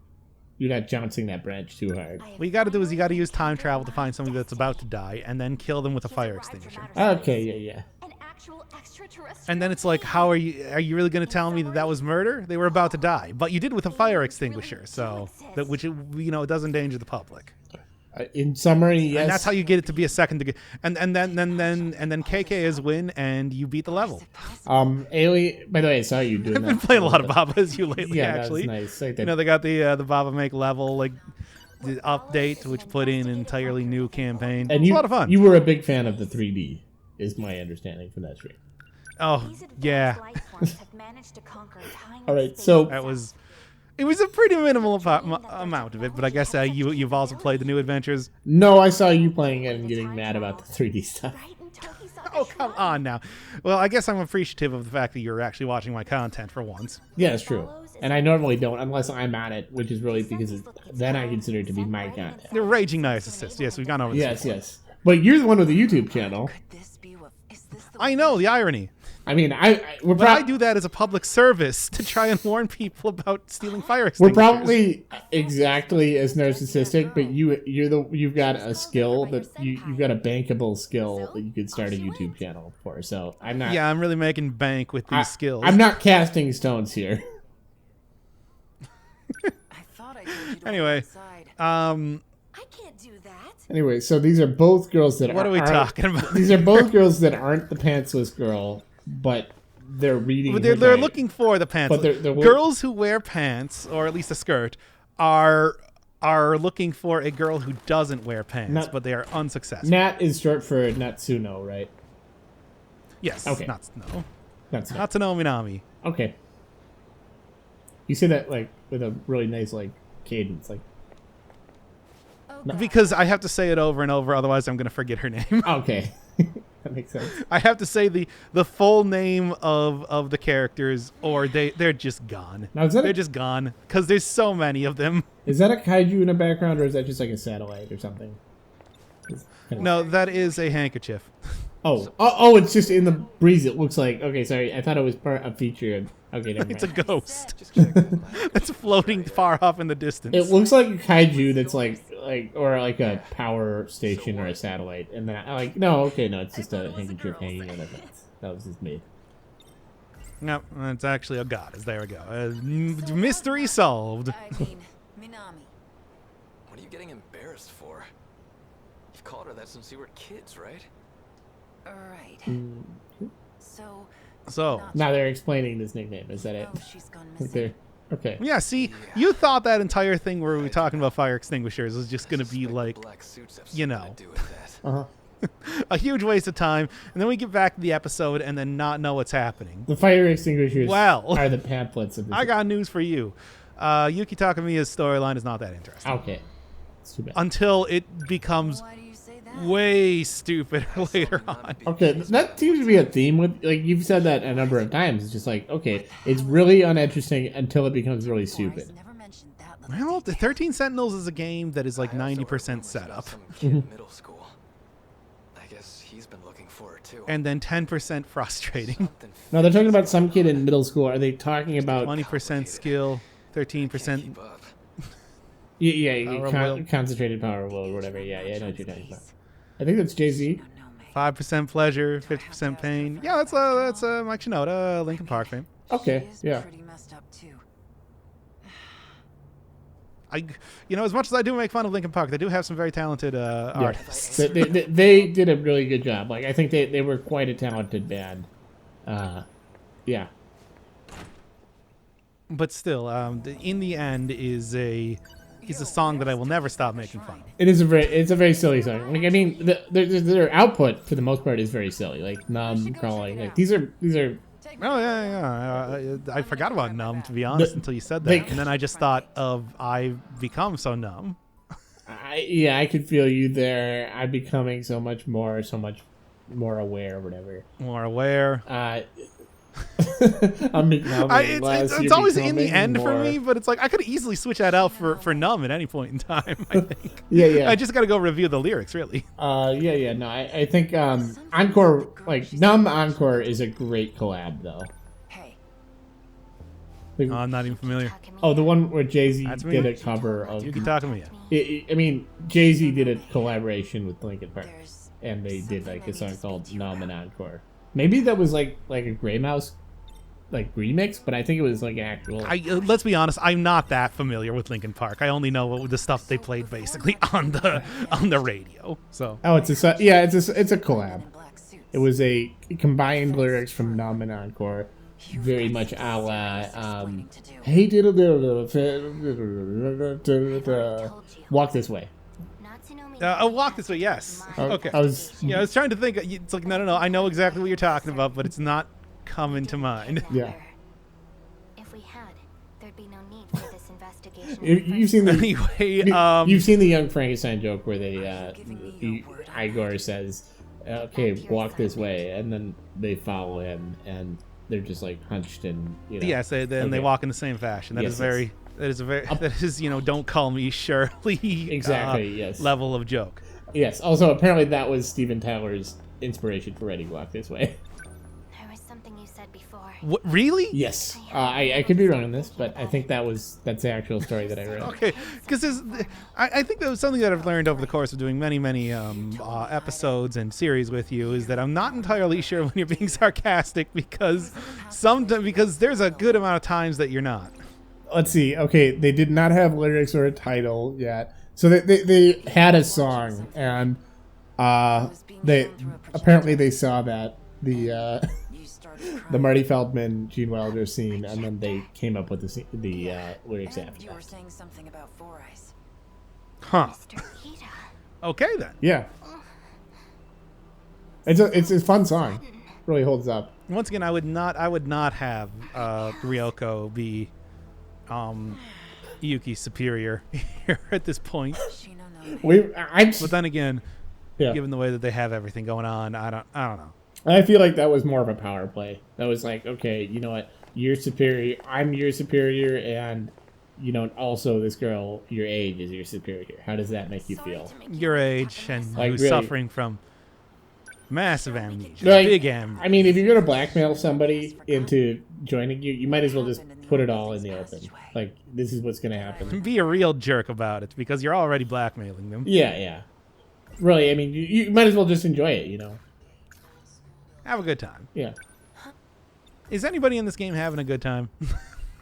You're not jouncing that branch too hard. What you got to do is you got to use time travel to find somebody that's about to die, and then kill them with a fire extinguisher. Okay, yeah. An actual extraterrestrial. And then it's like, how are you really going to tell me that was murder? They were about to die, but you did with a fire extinguisher, so that which it does endanger the public. In summary, yes. And that's how you get it to be a second degree. And then KK is win, and you beat the level. Alien. By the way, I saw you doing I've that. been playing a lot of Baba as you lately. Yeah, actually, that's nice. Like you know, they got the Baba Make level like the update, which put in an entirely new campaign. and It's a lot of fun. You were a big fan of the 3D, is my understanding from that stream. Oh yeah, All right, so that was. It was a pretty minimal amount of it, but I guess you've also played the new adventures. no, I saw you playing it and getting mad about the 3D stuff. Oh, come on now. Well, I guess I'm appreciative of the fact that you're actually watching my content for once. Yeah, it's true. And I normally don't unless I'm on it, which is really because then I consider it to be my content. The Raging Narcissist. Yes, we've gone over this. Yes, before. yes. But you're the one with the YouTube channel. I know, the irony. I mean, we're But I do that as a public service to try and warn people about stealing fire we're extinguishers. probably exactly as narcissistic, but you've got a skill that you've got a bankable skill that you could start a YouTube channel for. So I'm not. Yeah, I'm really making bank with these skills. I'm not casting stones here. Anyway, I can't do that. Anyway, so these are both girls that what are we talking about? These are both girls that aren't the pantsless girl, but they're reading. But her they're diary. looking for the pants. But they're Girls who wear pants, or at least a skirt, are looking for a girl who doesn't wear pants, but they are unsuccessful. Nat is short for Natsuno, right? Yes. Okay. Natsuno. Natsuno. Minami. Okay. You say that like with a really nice like cadence, like. Because I have to say it over and over, otherwise I'm going to forget her name. Okay. That makes sense. I have to say the full name of the characters, or they're just gone. Now, they're just gone because there's so many of them. Is that a kaiju in the background, or is that just like a satellite or something? No, that is a handkerchief. Oh, it's just in the breeze. It looks like. Okay, sorry. I thought it was a feature of. Okay, never mind. It's a ghost. That's floating far off in the distance. It looks like a kaiju that's like or like a power station or a satellite, and then I no, it's just a handkerchief hanging on the fence. That was just me. No, it's actually a goddess. There we go. Mystery solved. I mean, Minami. What are you getting embarrassed for? You've called her that since you were kids, right? Right. So. So Now they're explaining this nickname. Is that it? Oh, she's gone They're- missing. Okay. yeah, see, you thought that entire thing where we were talking about fire extinguishers was just going to be like, Black suits have you something know. to do with that. Uh-huh. a huge waste of time, and then we get back to the episode and then not know what's happening. The fire extinguishers Well. are the pamphlets of this. I got news for you. Yuki Takamiya's storyline is not that interesting Okay. It's too bad. until it becomes Why do you say that? way stupider later on. Okay, that seems to be a theme with you've said that a number of times. It's just like, okay, it's really uninteresting until it becomes really stupid. Never mentioned that little Well, the detail. 13 Sentinels is a game that is like I also heard 90% rumors setup, about some kid in middle school. I guess he's been looking for her too. and then 10% frustrating, Something No, they're talking about some kid in middle school. Are they talking about 20% skill, can't 13%. keep up. yeah, Power of will. concentrated power will or whatever? Yeah, I know what you're talking about. I think that's Jay-Z. 5% pleasure, 50% pain. Yeah, that's Mike Shinoda, Linkin Park fame. Okay, She is yeah. pretty messed up too. As much as I do make fun of Linkin Park, they do have some very talented artists. They did a really good job. Like I think they were quite a talented band. Yeah. But still, in the end, is a song that I will never stop making fun of. It's a very silly song. Like I mean, their output for the most part is very silly. Like Numb, Crawling. Like these are Oh yeah. I forgot about Numb, to be honest, until you said that, and then I just thought of I've become so numb. I could feel you there. I'm becoming so much more aware, or whatever. More aware. I'm becoming less. It's You're always in the becoming end for more. me, but it's like I could easily switch that out for Numb at any point in time. I think. Yeah. I just got to go review the lyrics, really. Yeah. No, I think Encore, like Numb Encore, is a great collab though. Hey, Like, I'm not even familiar. the one where Jay-Z That's did me. a cover of. Yuki Takamiya. I mean, Jay-Z did a collaboration with Linkin Park, and they did like a song called Numb and Encore. Maybe that was like a Grey Mouse like remix, but I think it was like actual. Let's be honest, I'm not that familiar with Linkin Park. I only know the stuff they played basically on the radio. So Oh, it's a collab. It was a combined lyrics from Numb and Encore, very much a la Hey Diddle Walk This Way. Walk This Way, yes. Okay. I was trying to think. It's like no. I know exactly what you're talking about, but it's not coming to mind. yeah. If we had, there'd be no need for this investigation. You've seen the Anyway, you've seen the Young Frankenstein joke where Igor says, "Okay, walk this way," and then they follow him, and they're just like hunched and yes, they walk in the same fashion. That is don't call me Shirley. Exactly. Yes. Level of joke. Yes. Also, apparently that was Steven Tyler's inspiration for writing "Walk This Way." There was something you said before. What, really? Yes. I could be wrong on this, but I think that's the actual story that I read. Okay, because I think that was something that I've learned over the course of doing many episodes and series with you is that I'm not entirely sure when you're being sarcastic because there's a good amount of times that you're not. Let's see. Okay, they did not have lyrics or a title yet, so they had a song, and they saw that the Marty Feldman Gene Wilder scene, and then they came up with the lyrics after you were that. saying something about Four Eyes. Huh. Mr. Ida. Okay then. Yeah, it's a fun song. Really holds up. Once again, I would not have Ryoko be Yuki's superior here at this point. But then again, given the way that they have everything going on, I don't know. I feel like that was more of a power play. That was like, okay, you know what? You're superior. I'm your superior, and also this girl your age is your superior. How does that make you feel? Your age and Like, who's really? suffering from massive amnesia, Like, big amnesia. I mean, if you're gonna blackmail somebody into joining you, you might as well just put it all in the open. Like, this is what's gonna happen. Be a real jerk about it because you're already blackmailing them. Yeah. Really, I mean, you might as well just enjoy it. Have a good time. Yeah. Is anybody in this game having a good time?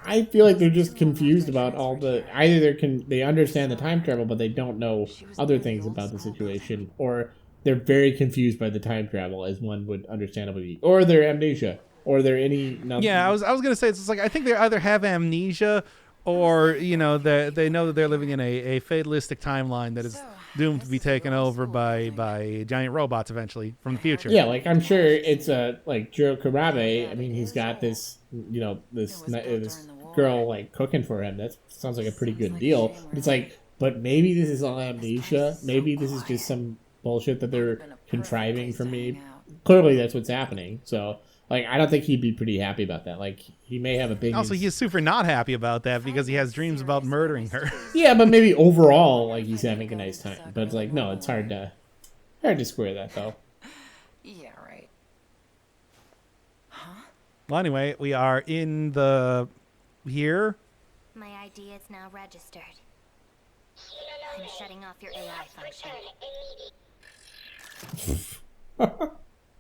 I feel like they're just confused about all the. Either they understand the time travel, but they don't know other things about the situation, or they're very confused by the time travel, as one would understandably be, or their amnesia, or they're any. Nothing. Yeah, I was gonna say it's like I think they either have amnesia, or they know that they're living in a fatalistic timeline that is doomed to be taken over by giant robots eventually from the future. Yeah, like I'm sure it's like Jiro Karabe. I mean, he's got this this girl like cooking for him. That sounds like a pretty good deal. But it's like, but maybe this is all amnesia. Maybe this is just some bullshit that they're contriving for me. Clearly, that's what's happening. So, like, I don't think he'd be pretty happy about that. Like, he may have a big. Also, he's super not happy about that because he has dreams about murdering her. Yeah, but maybe overall, like, he's having a nice time. But it's like, no, it's hard to square that though. Yeah, right. Well, anyway, we are in here. My ID is now registered. I'm shutting off your AI function.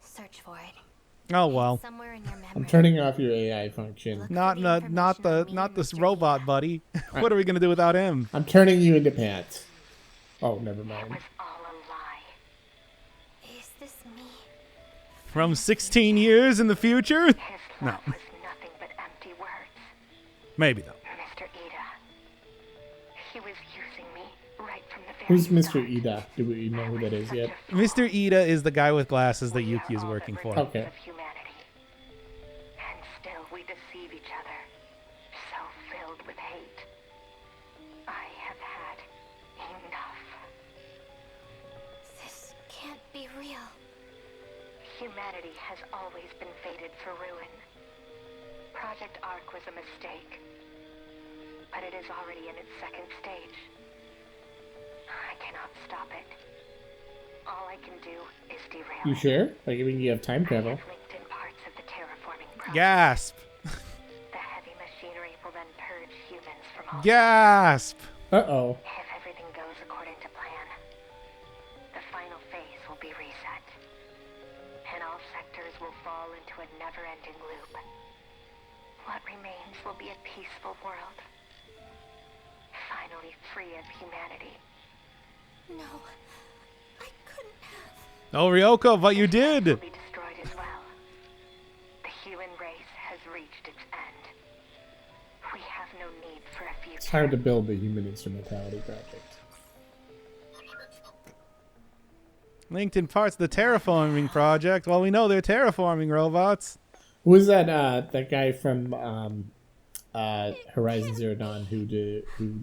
Search for it. Oh well. Somewhere in your memory. I'm turning off your AI function. Not this robot, buddy. What are we gonna do without him? I'm turning you into pants. Oh, never mind. All a lie. Is this me? From 16 years in the future? No. Nothing but empty words. Maybe though. Mr. Ida. He was using me right from the very Who's Mr. Ida? Do we know who that is yet? Mr. Ida is the guy with glasses that Yuki is working for. Okay. humanity. And still we deceive each other, so filled with hate. I have had enough. This can't be real. Humanity has always been fated for ruin. Project Ark was a mistake, but it is already in its second stage. I cannot stop it. All I can do is derail You it. sure? Like, I mean, you have time I travel. have linked in parts of the terraforming process. Gasp. The heavy machinery will then purge humans from all. Gasp. Uh-oh. If everything goes according to plan, the final phase will be reset, and all sectors will fall into a never-ending loop. What remains will be a peaceful world, finally free of humanity. No, I couldn't have. Oh, Ryoko, but you did. Will be destroyed as well. The human race has reached its end. We have no need for a future. It's hard to build the human instrumentality project. Linked in parts of the terraforming project. Well, we know they're terraforming robots. Who was that? That guy from Horizon Zero Dawn who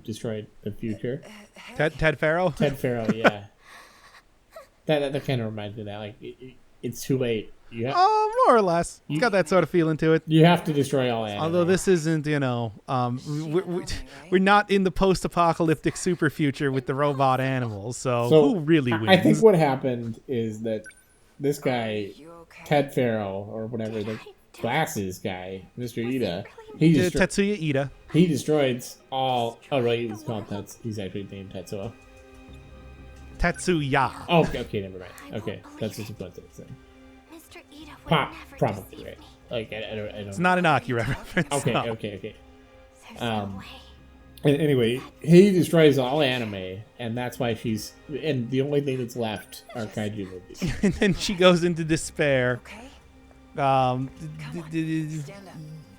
destroyed the future? Ted Farrow. Ted Farrow, yeah. That kind of reminds me of that. Like, it's too late. Oh, more or less. It's got that sort of feeling to it. You have to destroy all anime. Although this isn't, we're not in the post-apocalyptic super future with the robot animals. So who really wins? I think what happened is that this guy, Ted Farrow, or whatever, the glasses guy, Mr. Ida, Tetsuya Ida. He destroyed all. Oh, right, he's called He's actually named Tetsuo. Tetsuya. Oh, okay, never mind. Okay, that's just a coincidence then. Mr. Ida would never Probably deceive right. me. Like I don't. It's not an Akira reference. Okay, no. okay. There's no way. Anyway, he destroys all anime, and that's why she's. And the only thing that's left are kaiju movies. And then she goes into despair. Okay?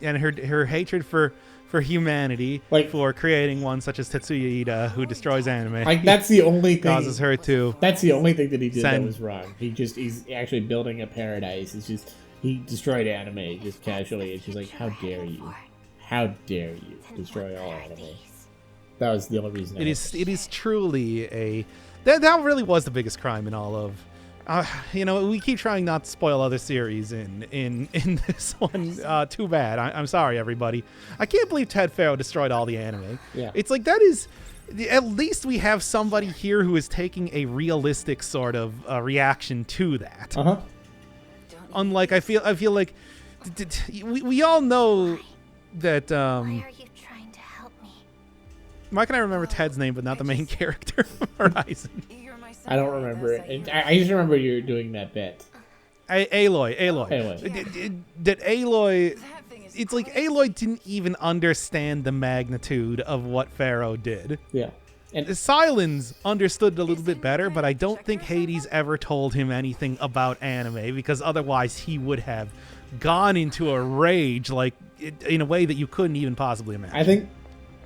And her hatred for humanity, Like- for creating one such as Tetsuya Ida, who destroys anime, Like that's the only thing. causes her to. That's the only thing that he did that Send- was wrong. He's actually building a paradise. It's just he destroyed anime just casually. It's just like, how dare you? How dare you destroy all anime? That was the only reason. It is truly a that really was the biggest crime in all of. We keep trying not to spoil other series in this one. Too bad. I'm sorry, everybody. I can't believe Ted Farrow destroyed all the anime. Yeah. It's like that is. At least we have somebody here who is taking a realistic sort of reaction to that. Uh huh. Unlike I feel like we all know that. Why are you trying to help me? Why can I remember Ted's name but not the main character of Horizon? You're my I don't son, remember that's it. how you I just remember you doing that bit. Aloy. Aloy. That Aloy. That thing is It's like crazy. Aloy didn't even understand the magnitude of what Pharaoh did. Yeah. And Silence understood it a little bit better, but I don't think Hades ever told him anything about anime, because otherwise he would have gone into a rage, like in a way that you couldn't even possibly imagine.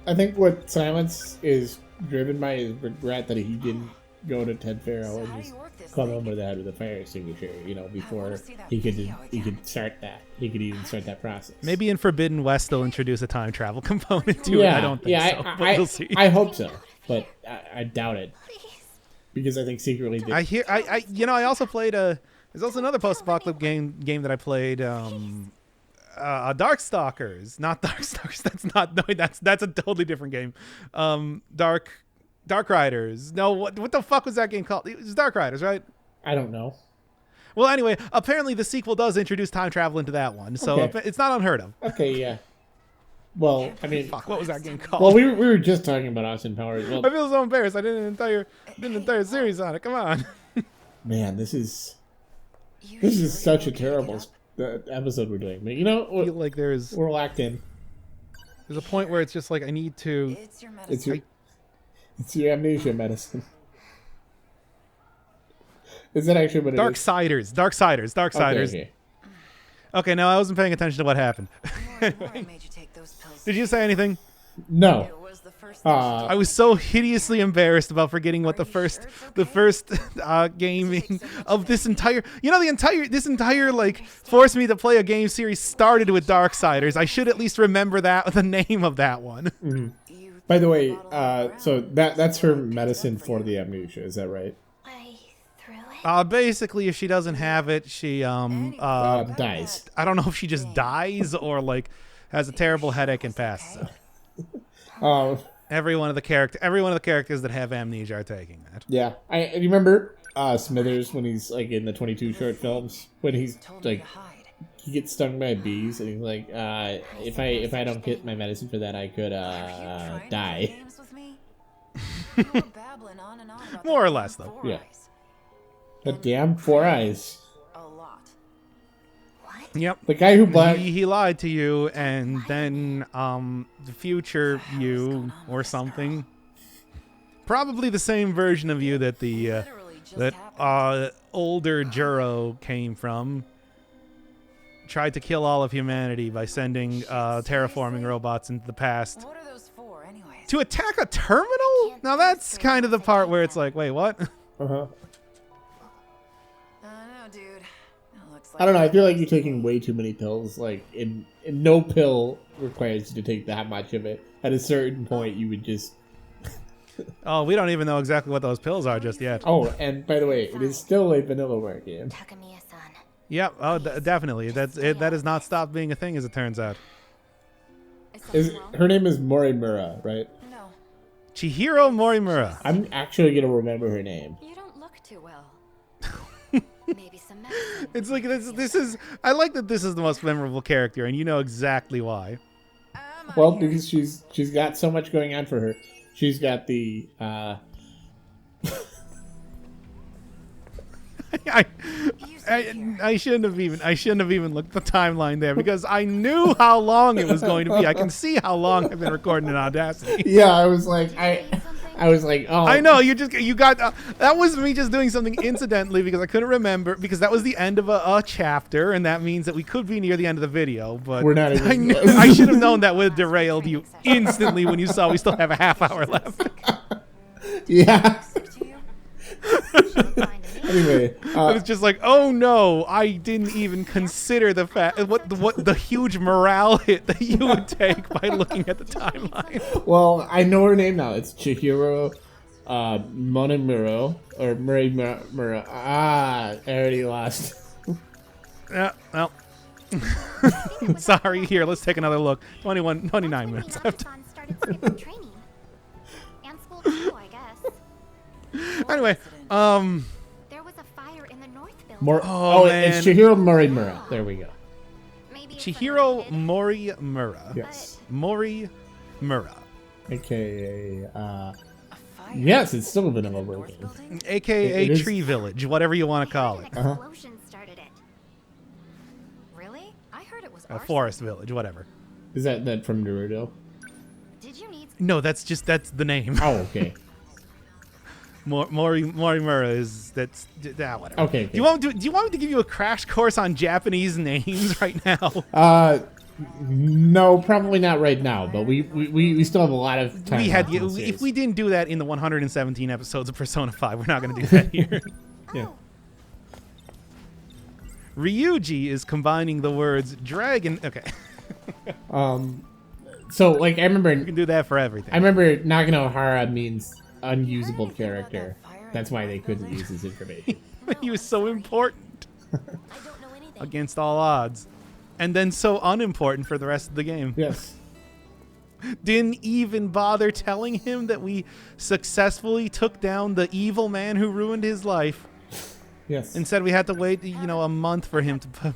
I think what Silence is driven by is regret that he didn't go to Ted Farrow So and how do just you work this club thing? him over the head with a fire extinguisher, before wanna see that he could video again. start that. He could even start that process. Maybe in Forbidden West they'll introduce a time travel component to it. Yeah, I don't think so, but we'll see. I hope so, but I doubt it because I think secretly. I also played there's also another post-apocalyptic game that I played. Darkstalkers, not Darkstalkers. That's a totally different game. Dark Riders. No, what the fuck was that game called? It was Dark Riders, right? I don't know. Well, anyway, apparently the sequel does introduce time travel into that one, so Okay. it's not unheard of. Okay, yeah. Well, I mean, Fuck, what was that game called? well, we were just talking about Austin Powers. Well, I feel so embarrassed. I did an entire series on it. Come on. man, this is You this sure is such a you're terrible episode we're doing. But I feel like there's we're locked in. a point where it's just like I need to. It's your It's medicine. your amnesia medicine. Is that actually what it is? Darksiders. Okay. Okay, no, I wasn't paying attention to what happened. More and more I made you take those pills. Did you say anything? No. It was the first I was so hideously embarrassed about forgetting what the first gaming of this entire, this entire like forced me to play a game series started with Darksiders. I should at least remember the name of that one. By the way, so that's her medicine for the amnesia. Is that right? I threw it. Basically, if she doesn't have it, she Dies. I don't know if she just dies or like has a terrible headache and passes out. Every one of the characters that have amnesia are taking that. Yeah. I remember Smithers when he's like in the 22 short films when he's like he gets stung by bees and he's like, if I don't get my medicine for that, I could die. More or less, though. Yeah. The damn 4 eyes. Yep. The guy who black. He lied to you, and then the future you or something, probably the same version of you that the older Juro came from, tried to kill all of humanity by sending terraforming robots into the past What are those for, anyways? to attack a terminal. Now that's kind of the part where it's like, wait, what? Uh-huh. I don't know, dude. It looks like I don't know. I feel like you're taking way too many pills. Like, in no pill requires you to take that much of it. At a certain point, you would just. Oh, we don't even know exactly what those pills are just yet. Oh, and by the way, it is still a Vanillaware game. Takamiya-san. Yep. Oh, definitely. That has not stopped being a thing, as it turns out. Her name is Morimura, right? No. Chihiro Morimura. I'm actually gonna remember her name. You don't look too well. Maybe some medicine. It's like this is. I like that this is the most memorable character, and you know exactly why. Well, because she's got so much going on for her. She's got the I shouldn't have even looked at the timeline there because I knew how long it was going to be. I can see how long I've been recording in Audacity. Yeah, I was like, oh. I know you got that was me just doing something incidentally because I couldn't remember because that was the end of a chapter and that means that we could be near the end of the video. But We're not even I should have known that would have derailed you instantly when you saw we still have a half hour left. Yeah. Anyway, It's just like, oh no, I didn't even consider the fact what the huge morale hit that you would take by looking at the timeline. well, I know her name now. It's Chihiro Monomuro or Murimura. I already lost. Yeah, well. Sorry, here, let's take another look. 29 minutes left. Started skipping training. And school too, I guess. Anyway, There was a fire in the north building. Oh, it's man. Chihiro Morimura. There we go. Maybe it's Chihiro unrelated, Morimura. Yes. Morimura. AKA, yes, it's still a Vanillaware game. AKA It is- Tree Village, whatever you want to call An it. explosion started it. Really? I heard it was Forest Village, whatever. Is that from Naruto? Did you need No, that's the name. Oh, okay. Morimura is whatever. Okay. Do you want me to give you a crash course on Japanese names right now? No, probably not right now. But we still have a lot of time. We had left in the if series. we didn't do that in the 117 episodes of Persona 5, we're not going to do that here. Yeah. Ryuji is combining the words dragon. Okay, So like I remember, you can do that for everything. I remember Naganohara means unusable character. That's why they couldn't use his information. He was so important against all odds, and then so unimportant for the rest of the game. Yes. Didn't even bother telling him that we successfully took down the evil man who ruined his life. Yes. Instead, we had to wait, a month for him to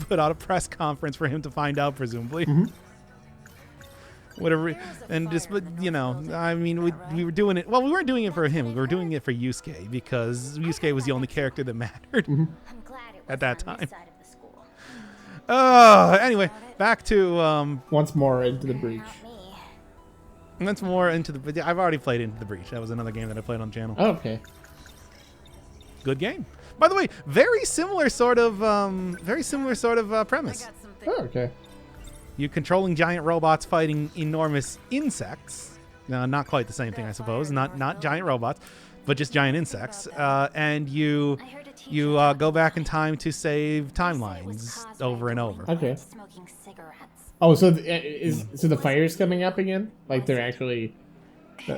put out a press conference for him to find out, presumably. Whatever, and just, but I mean, we were doing it. Well, we weren't doing it for him. We were doing it for Yusuke because Yusuke was the only character that mattered I'm glad it was at that on time. this side of the school. Anyway, back to Once more into the breach. Not me. that's more into the. I've already played Into the Breach. That was another game that I played on the channel. Oh, okay. Good game. By the way, very similar sort of premise. Oh, okay. You're controlling giant robots fighting enormous insects. No, not quite the same thing, I suppose. Not giant robots, but just giant insects. And you go back in time to save timelines over and over. Okay. Smoking cigarettes. Oh, so so the fire's coming up again? Like they're actually,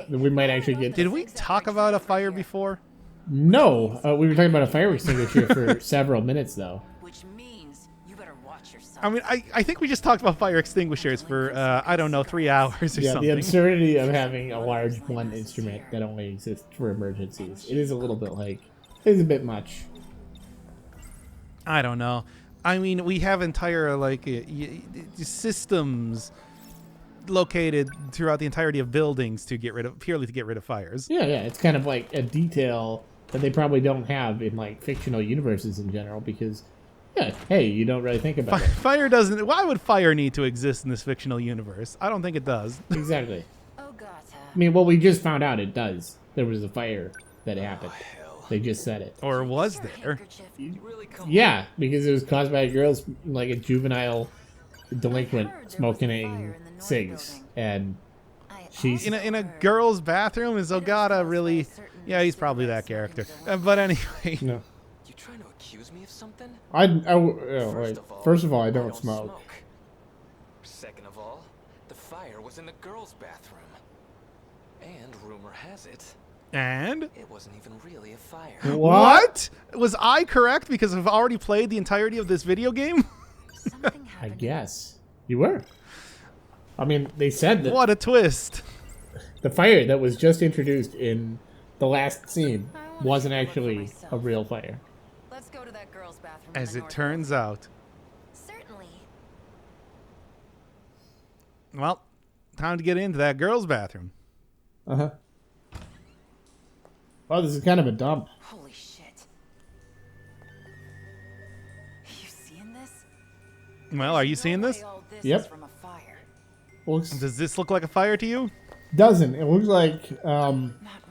we might actually get. Did we talk about a fire before? No, we were talking about a fire extinguisher for several minutes though. Which means you better watch yourself. I mean, I think we just talked about fire extinguishers for, I don't know, 3 hours or Yeah, something. the absurdity of having a large blunt instrument that only exists for emergencies. It is a little bit like, it's a bit much. I don't know. I mean, we have entire, like, systems located throughout the entirety of buildings to get rid of, purely to get rid of fires. Yeah, it's kind of like a detail that they probably don't have in like fictional universes in general because, yeah, hey, you don't really think about it. Fire doesn't, why would fire need to exist in this fictional universe? I don't think it does. Exactly. Oh god. I mean, well, we just found out it does. There was a fire that happened. They just said it. Or was there? Yeah, because it was caused by girls, like a juvenile delinquent smoking cigs, and she's In a girl's bathroom? Is Ogata really... Yeah, he's probably that character. But anyway. no. You trying to accuse me of something? First of all, I don't smoke. Second of all, the fire was in the girls' bathroom. And rumor has it, And? it wasn't even really a fire. What? Was I correct because I've already played the entirety of this video game? Something I happened. guess you were. I mean, they said that What a twist. the fire that was just introduced in the last scene wasn't actually a real fire. Let's go to that girl's bathroom. in As the it north turns out. Certainly. Well, time to get into that girl's bathroom. Uh-huh. Well, this is kind of a dump. Holy shit. You seeing this? Well, are you seeing this? All this Yep. is from a fire. Looks Does this look like a fire to you? doesn't. It looks like Not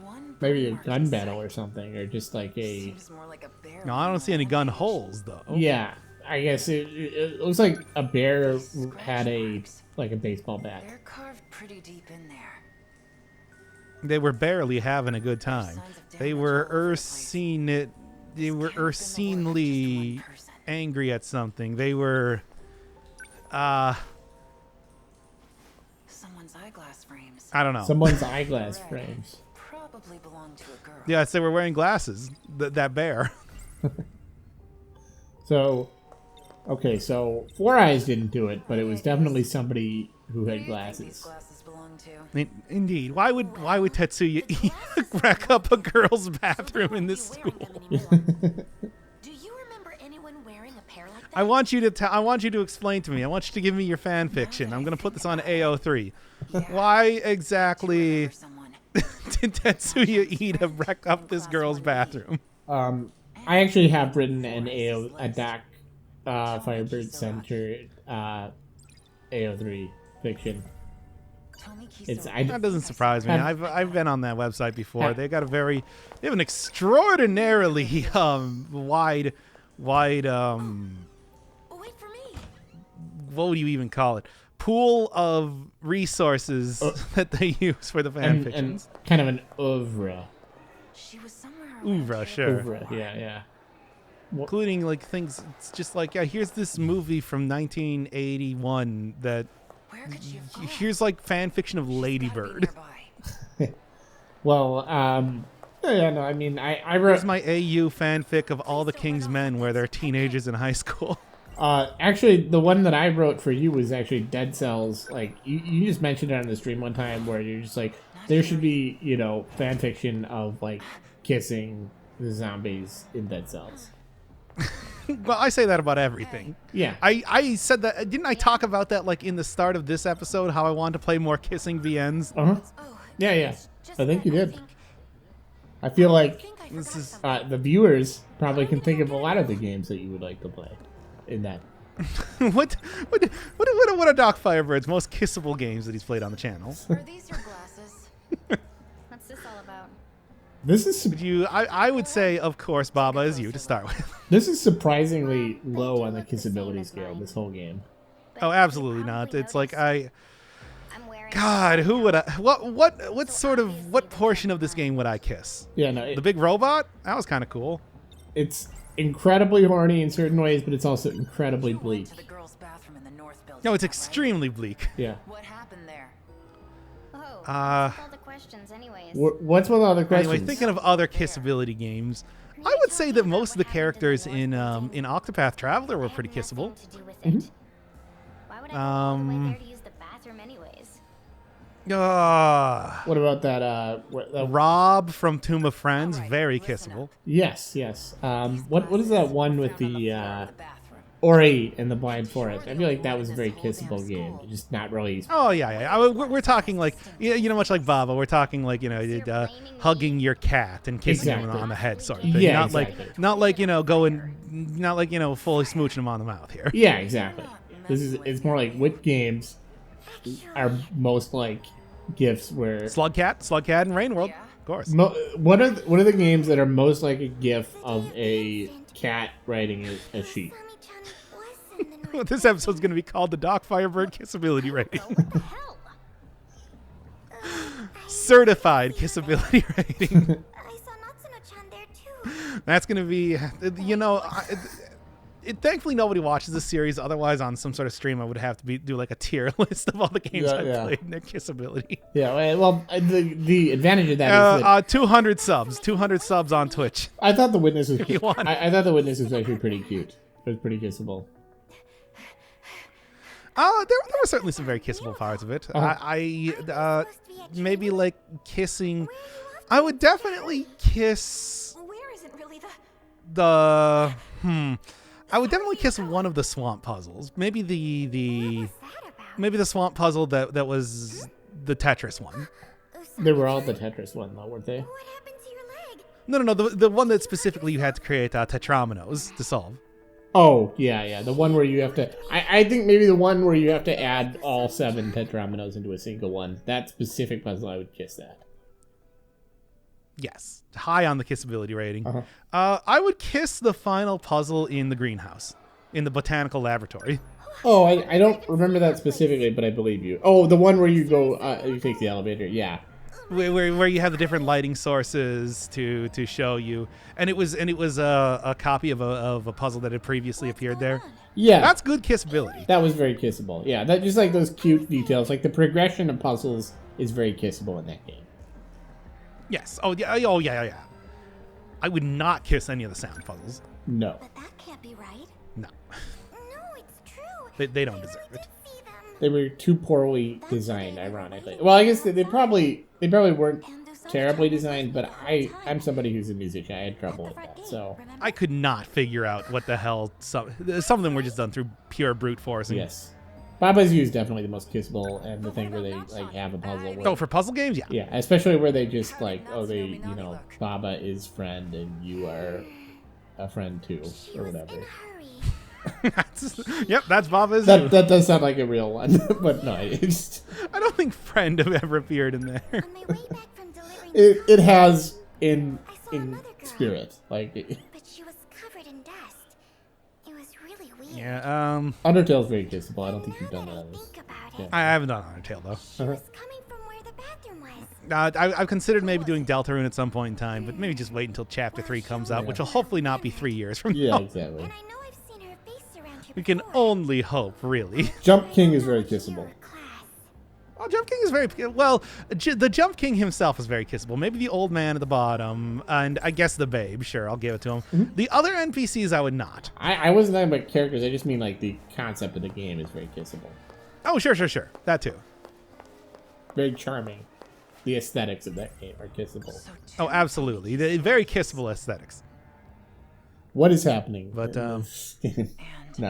one maybe a burn mark gun in battle sight. or something, or just like a Seems more like a bear No, I don't see any gun holes, though. yeah. I guess it looks like a bear had a like a baseball bat. They're carved pretty deep in there. They were barely having a good time. Signs of They damage were all over the place. They were Can't have been the work of just one ursinely person. angry at something. They were, Someone's eyeglass frames. I don't know. Someone's eyeglass Red. frames. Probably belong to a girl. Yes, they were wearing glasses. That bear. So, okay, so Four Eyes didn't do it, but it was definitely somebody who Who had do you think these glasses. glasses belong to? Indeed. Why would Tetsuya rack up a girl's bathroom in this Wearing school? them anymore. Do you remember anyone wearing a pair like that? I want you to explain to me. I want you to give me your fan fiction. I'm gonna put this on AO3. Why exactly Remember someone. did Tetsuya eat a wreck up this girl's bathroom? I actually have written a Doc Firebird centered AO3 fiction. Tommy It's Kissability. That doesn't surprise me. Have- I've been on that website before. They have an extraordinarily wide Wait for me. what would you even call it? Pool of resources that they use for the fan and fictions. kind of an oeuvre. She was somewhere around Oeuvre, here. sure. Oeuvre, yeah. Including like things. It's just like, yeah, here's this movie from 1981 that Where could she have gone? here's like fan fiction of Gotta be Ladybird. nearby. Well, yeah, no, I mean, I Here's wrote. my AU fanfic of all the King's Men where they're teenagers in high school. Actually, the one that I wrote for you was actually Dead Cells. Like, you just mentioned it on the stream one time where you're just like, there should be, fan fiction of, like, kissing the zombies in Dead Cells. Well, I say that about everything. Yeah. I said that. Didn't I talk about that like in the start of this episode? How I wanted to play more kissing VNs. Uh-huh. Oh, Yeah. just I think then, you did. think- I feel I like think I This forgot is- something. the viewers probably can think of a lot of the games that you would like to play in that. what are Doc Firebird's most kissable games that he's played on the channel? Are these your glasses? What's this all about? This is I would say, of course, Baba is you to start with. this is surprisingly low on the kissability scale. This whole game. Oh, absolutely not. It's like I'm wearing God, who would I? What portion of this game would I kiss? Yeah, no, The big robot? That was kind of cool. it's incredibly horny in certain ways, but it's also incredibly bleak. To the girls' bathroom in the north building. No, it's right? extremely bleak. Yeah. What happened there? Oh, Uh, all the questions anyways. What's with all the questions? Anyway, thinking of other kissability games, I would say that most of the characters in Octopath Traveler were pretty kissable. Why would I go all the way there to use the bathroom anyways? What about that? Rob from Tomb of Friends, very kissable. Yes, yes. What is that one with the The bathroom. Ori and the Blind Forest? I feel like that was a very kissable game, just not really. Oh yeah. We're talking like much like Baba. We're talking like hugging your cat and kissing him Exactly. on the head, sort of thing. Yeah, not exactly. like fully smooching him on the mouth here. Yeah, exactly. It's more like what games are most like gifs where Slugcat, and Rain World, of course. what are the games that are most like a gif of a cat riding a sheep? This episode's going to be called the Doc Firebird Kissability Rating. What the hell? Certified Kissability Rating. I saw Natsuno-chan there too. That's going to be, thankfully nobody watches this series. Otherwise, on some sort of stream, I would have to do like a tier list of all the games Yeah, I've yeah. played and their kissability. Yeah, well, the advantage of that is that 200 subs on Twitch. I thought the Witness was You won. I thought the Witness was actually pretty cute. It was pretty kissable. There were certainly some very kissable parts of it. I maybe like kissing. I would definitely kiss Where isn't really the. I would definitely kiss one of the swamp puzzles. Maybe the swamp puzzle that was the Tetris one. They were all the Tetris one, though, weren't they? What happened to your leg? No, the one that specifically you had to create tetrominoes to solve. Oh, yeah. The one where you have to... I think maybe the one where you have to add all 7 tetrominoes into a single one. That specific puzzle, I would kiss that. Yes, high on the kissability rating. Uh-huh. I would kiss the final puzzle in the greenhouse, in the botanical laboratory. Oh, I don't remember that specifically, but I believe you. Oh, the one where you go... you take the elevator, yeah. Where you have the different lighting sources to show you, and it was a copy of a puzzle that had previously appeared there. Yeah. That's good kissability. That was very kissable. Yeah, that just like those cute details. Like the progression of puzzles is very kissable in that game. Yes. Oh yeah. I would not kiss any of the sound puzzles. No. But that can't be right. No, No, it's true. they don't deserve it. See them. They were too poorly designed, ironically. Well, I guess they probably weren't terribly designed, but I'm somebody who's a musician. I had trouble with that. So I could not figure out what the hell some of them were just done through pure brute forcing. yes, Baba's U is definitely the most kissable, and the thing where they like have a puzzle. Where, Oh, for puzzle games, yeah. yeah, especially where they just like, Baba is friend and you are a friend too, or whatever. Hurry. Yep, that's Baba's. That does sound like a real one, but no, it's I don't think friend have ever appeared in there. On my way back from delivering it has in I saw another girl. spirit like. But she was covered in dust. It was really weird. Yeah. Undertale's very kissable. I don't think you've done Now that. that I think about Yeah. it, I haven't done Undertale though. she was coming from where the bathroom was. I've considered maybe doing Deltarune at some point in time, but maybe just wait until Chapter 3 comes out, which will hopefully not be 3 years from Yeah, now. exactly. And I know I've seen her face around here We can before. only hope, really. Jump King is very kissable. Your class. Oh, Jump King is very well. The Jump King himself is very kissable. Maybe the old man at the bottom, and I guess the babe. Sure, I'll give it to him. Mm-hmm. The other NPCs, I would not. I wasn't talking about characters. I just mean like the concept of the game is very kissable. Oh, sure, that too. Very charming. The aesthetics of that game are kissable. Oh, absolutely. The very kissable aesthetics. What is happening? But, no.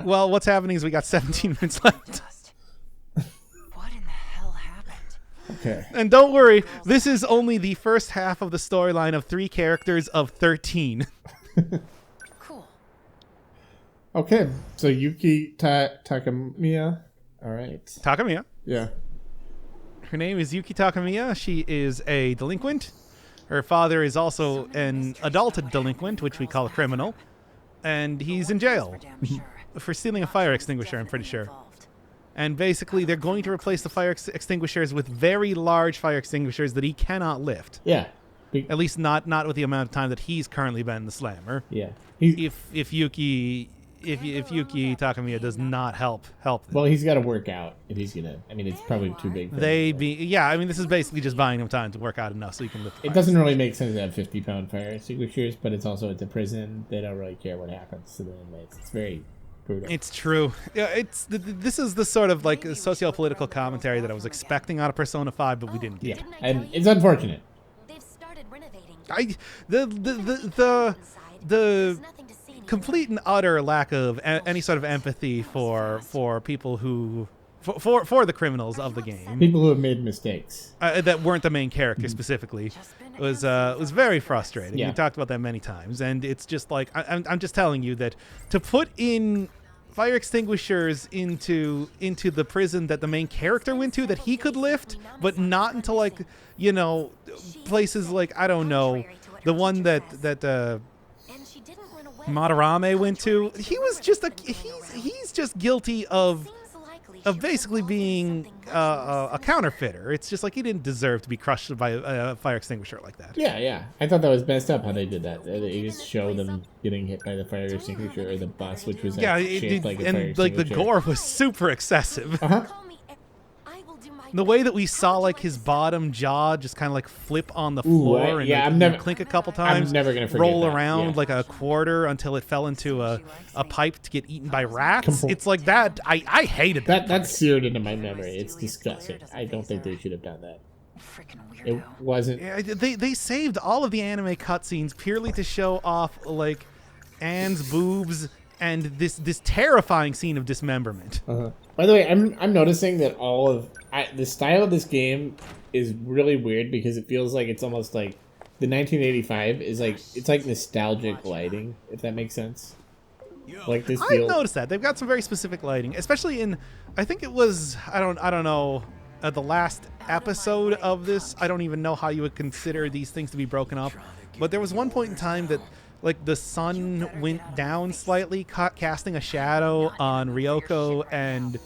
Well, what's happening is we got 17 minutes left. Dust. What in the hell happened? Okay. And don't worry, this is only the first half of the storyline of 3 characters of 13. Cool. Okay. So Yuki Takamiya. All right. Takamiya. Yeah. Her name is Yuki Takamiya. She is a delinquent. Her father is also an adult delinquent, which we call a criminal. And he's in jail For damn sure. for stealing a fire extinguisher, I'm pretty sure. Involved. And basically, they're going to replace the fire extinguishers with very large fire extinguishers that he cannot lift. Yeah. At least not with the amount of time that he's currently been the slammer. Yeah. If Yuki Takamiya does not help them. Well, he's got to work out if he's gonna. I mean, it's probably too big. I mean, this is basically just buying him time to work out enough so he can lift. It doesn't really make sense to have 50-pound fire extinguishers, but it's also at a prison. They don't really care what happens to the inmates. It's very brutal. It's true. Yeah, this is the sort of like socio-political commentary that I was expecting out of Persona 5, but we didn't get. Yeah, and it's unfortunate. They've started renovating. The complete and utter lack of any sort of empathy for people who for the criminals of the game, people who have made mistakes that weren't the main character specifically, was very frustrating. Yeah. We talked about that many times, and it's just like I'm just telling you that to put in fire extinguishers into the prison that the main character went to that he could lift, but not into like places like I don't know the one that Madarame went to. He was just he's just guilty of basically being a counterfeiter. It's just like he didn't deserve to be crushed by a fire extinguisher like that. Yeah. I thought that was messed up how they did that. They just show them getting hit by the fire extinguisher or the bus, which was shaped like a fire and like the gore was super excessive. The way that we saw like his bottom jaw just kind of like flip on the floor and clink a couple times, I'm never gonna forget roll that. around like a quarter until it fell into a pipe to get eaten by rats. It's like that. I hated that. That's seared into my memory. It's disgusting. I don't think they should have done that. It wasn't. Yeah, they saved all of the anime cutscenes purely to show off like Anne's boobs and this terrifying scene of dismemberment. By the way, I'm noticing that the style of this game is really weird because it feels like it's almost like the 1985 is like it's like nostalgic lighting, if that makes sense. Like this. I've noticed that they've got some very specific lighting, especially in I think it was I don't know the last episode of this. I don't even know how you would consider these things to be broken up, but there was one point in time that like the sun went down slightly, casting a shadow on Ryoko and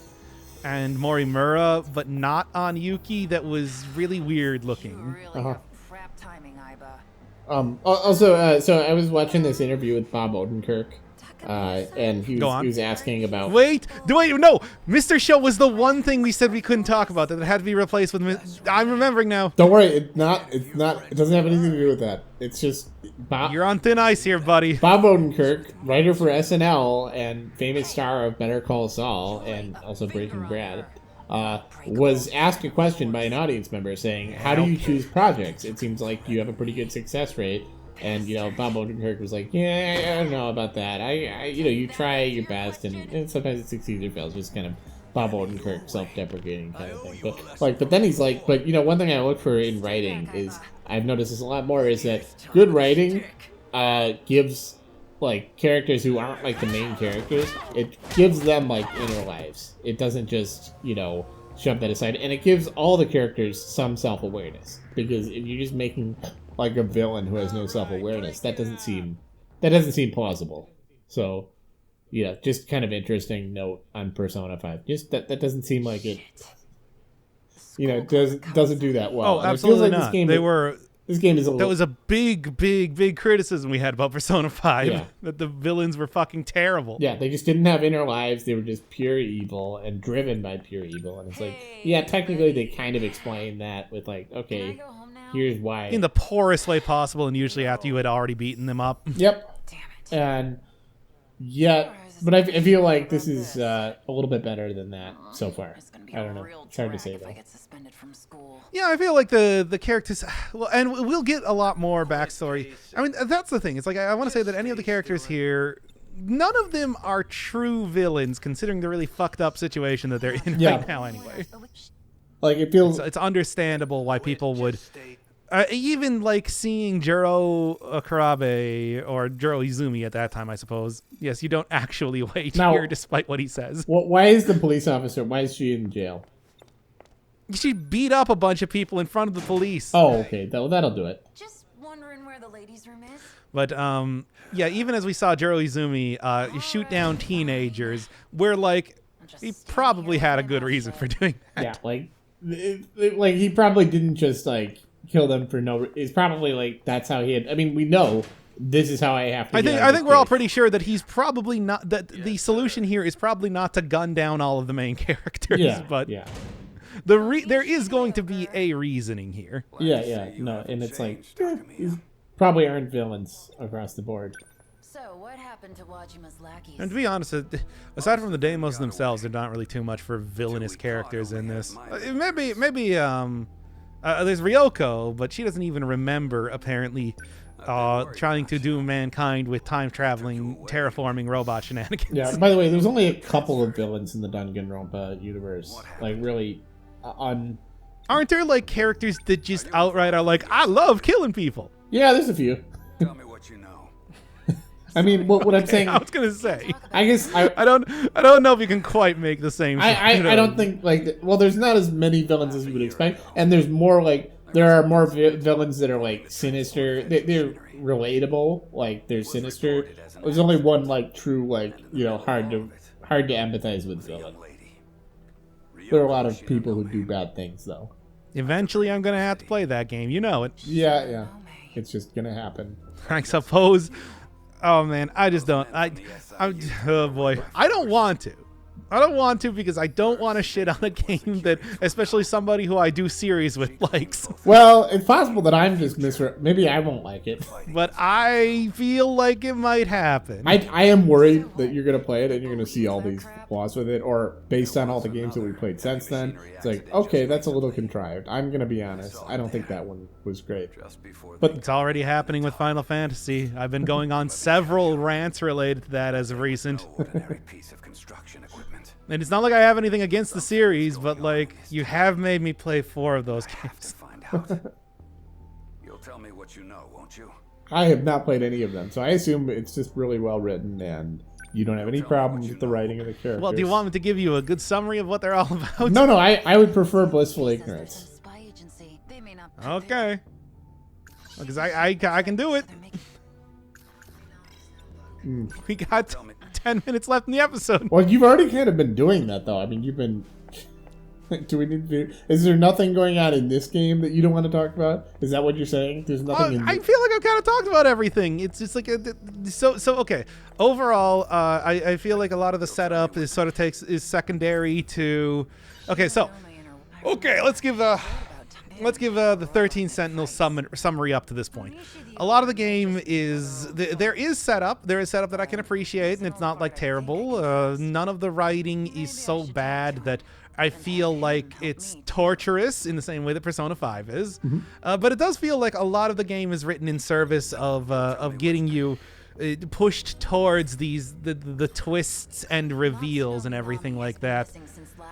Morimura, but not on Yuki. That was really weird looking. Also, so I was watching this interview with Bob Odenkirk, and he was asking about. Wait, no, Mr. Show was the one thing we said we couldn't talk about that had to be replaced with. I'm remembering now. Don't worry, it's not. It doesn't have anything to do with that. It's just Bob. You're on thin ice here, buddy. Bob Odenkirk, writer for SNL and famous star of Better Call Saul and also Breaking Bad, was asked a question by an audience member saying, "How do you choose projects? It seems like you have a pretty good success rate." And Bob Odenkirk was like, "Yeah, I don't know about that. I you try your best, and sometimes it succeeds or fails." Just kind of Bob Odenkirk, self-deprecating kind of thing. But then he's like, "But one thing I look for in writing is I've noticed this a lot more is that good writing gives like characters who aren't like the main characters. It gives them like inner lives. It doesn't just shove that aside, and it gives all the characters some self-awareness because if you're just making like a villain who has no self-awareness, that doesn't seem plausible. So just kind of interesting note on Persona 5. Just that doesn't seem like it doesn't do that well. Oh, absolutely not. This game is that was a big criticism we had about Persona 5, that the villains were fucking terrible. Yeah, they just didn't have inner lives. They were just pure evil and driven by pure evil. And it's like, technically they kind of explain that with like, okay, here's why. In the poorest way possible, and usually after you had already beaten them up. Yep. Damn it. And but I feel like this is a little bit better than that so far. I don't know. It's hard to say though. Yeah, I feel like the characters, well, and we'll get a lot more backstory. I mean, that's the thing. It's like I want to say that any of the characters here, none of them are true villains, considering the really fucked up situation that they're in right now. Anyway, like it feels it's understandable why people would. Even like seeing Jiro Kurabe or Jiro Izumi at that time, I suppose. Yes, you don't actually wait here, despite what he says. Well, why is the police officer? Why is she in jail? She beat up a bunch of people in front of the police. Oh, okay. That'll do it. Just wondering where the ladies' room is. But even as we saw Jiro Izumi shoot down teenagers, where like he probably had a good reason for doing that. Yeah, like he probably didn't just like kill them for no. It's probably like that's how he had. I mean, we know this is how I have to. I think we're all pretty sure that he's probably not. That the solution here is probably not to gun down all of the main characters. Yeah, but yeah. There is going to be a reasoning here. Yeah, no, and it's like these probably aren't villains across the board. So what happened to Wajima's lackeys? And to be honest, aside from the Deimos themselves, they're not really too much for villainous characters in this. Maybe there's Ryoko, but she doesn't even remember apparently trying to do mankind with time-traveling, terraforming robot shenanigans. Yeah. By the way, there's only a couple of villains in the Danganronpa universe. Like really, Aren't there like characters that just outright are like, I love killing people? Yeah, there's a few. Tell me what you know. I mean, what I'm saying. I was gonna say. I guess I don't know if you can quite make the same. I don't think like well, there's not as many villains as you would expect, and there's more like there are more villains that are like sinister. They're relatable, like they're sinister. There's only one like true like hard to empathize with villain. There are a lot of people who do bad things though. Eventually, I'm gonna have to play that game. You know it. Yeah. It's just gonna happen. I suppose. Oh man, I just don't. Oh boy, I don't want to. I don't want to because I don't want to shit on a game that, especially somebody who I do series with, likes. Well, it's possible that I'm just maybe I won't like it. But I feel like it might happen. I am worried that you're going to play it and you're going to see all these flaws with it, or based on all the games that we played since then, it's like, okay, that's a little contrived. I'm going to be honest. I don't think that one was great. But it's already happening with Final Fantasy. I've been going on several rants related to that as of recent. And it's not like I have anything against the series, but like you have made me play 4 of those games. You'll tell me what you know, won't you? I have not played any of them, so I assume it's just really well written and you don't have any problems with the writing of the characters. Well, do you want me to give you a good summary of what they're all about? No, I would prefer blissful ignorance. Okay. Because I can do it. We got 10 minutes left in the episode. Well, you've already kind of been doing that, though. I mean, you've been... Do we need to do... Is there nothing going on in this game that you don't want to talk about? Is that what you're saying? There's nothing I feel like I've kind of talked about everything. It's just like... okay. Overall, I feel like a lot of the setup is secondary to... Okay, so... Okay, let's give the 13 Sentinels summary up to this point. A lot of the game is there is setup that I can appreciate, and it's not like terrible. None of the writing is so bad that I feel like it's torturous in the same way that Persona 5 is. But it does feel like a lot of the game is written in service of getting you pushed towards the twists and reveals and everything like that.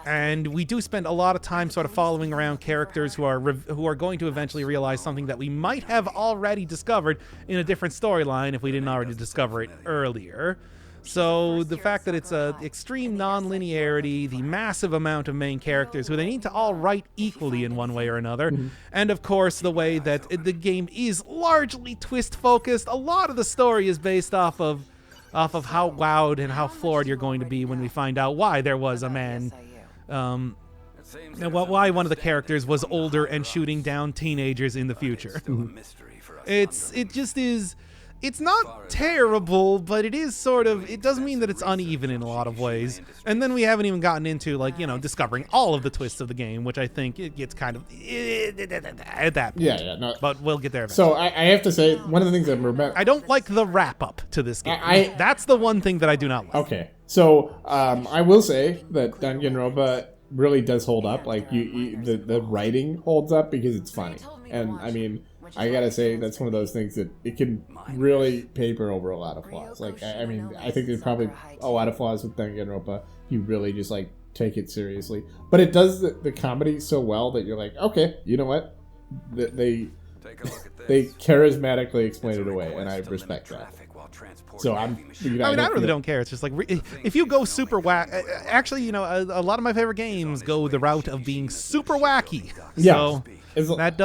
And we do spend a lot of time sort of following around characters who are going to eventually realize something that we might have already discovered in a different storyline if we didn't already discover it earlier. So the fact that it's a extreme non-linearity, the massive amount of main characters who they need to all write equally in one way or another, and of course the way that the game is largely twist-focused. A lot of the story is based off of how wowed and how floored you're going to be when we find out why there was a man, why one of the characters was older and shooting down teenagers in the future. It's not terrible, but it is sort of, it does mean that it's uneven in a lot of ways. And then we haven't even gotten into, like, discovering all of the twists of the game, which I think it gets kind of at that point. Yeah, no. But we'll get there eventually. So I have to say, one of the things I don't like the wrap-up to this game. That's the one thing that I do not like. Okay, so I will say that Danganronpa really does hold up. Like, the writing holds up because it's funny. And, I mean... I gotta say, that's one of those things that it can really paper over a lot of flaws. Like, I mean, I think there's probably a lot of flaws with Danganronpa. You really just, like, take it seriously. But it does the comedy so well that you're like, okay, you know what? They charismatically explain it away, and I respect that. So I'm. I mean, I really don't care. It's just like if you go super actually, you know, a lot of my favorite games go the route of being super wacky. Yeah. So that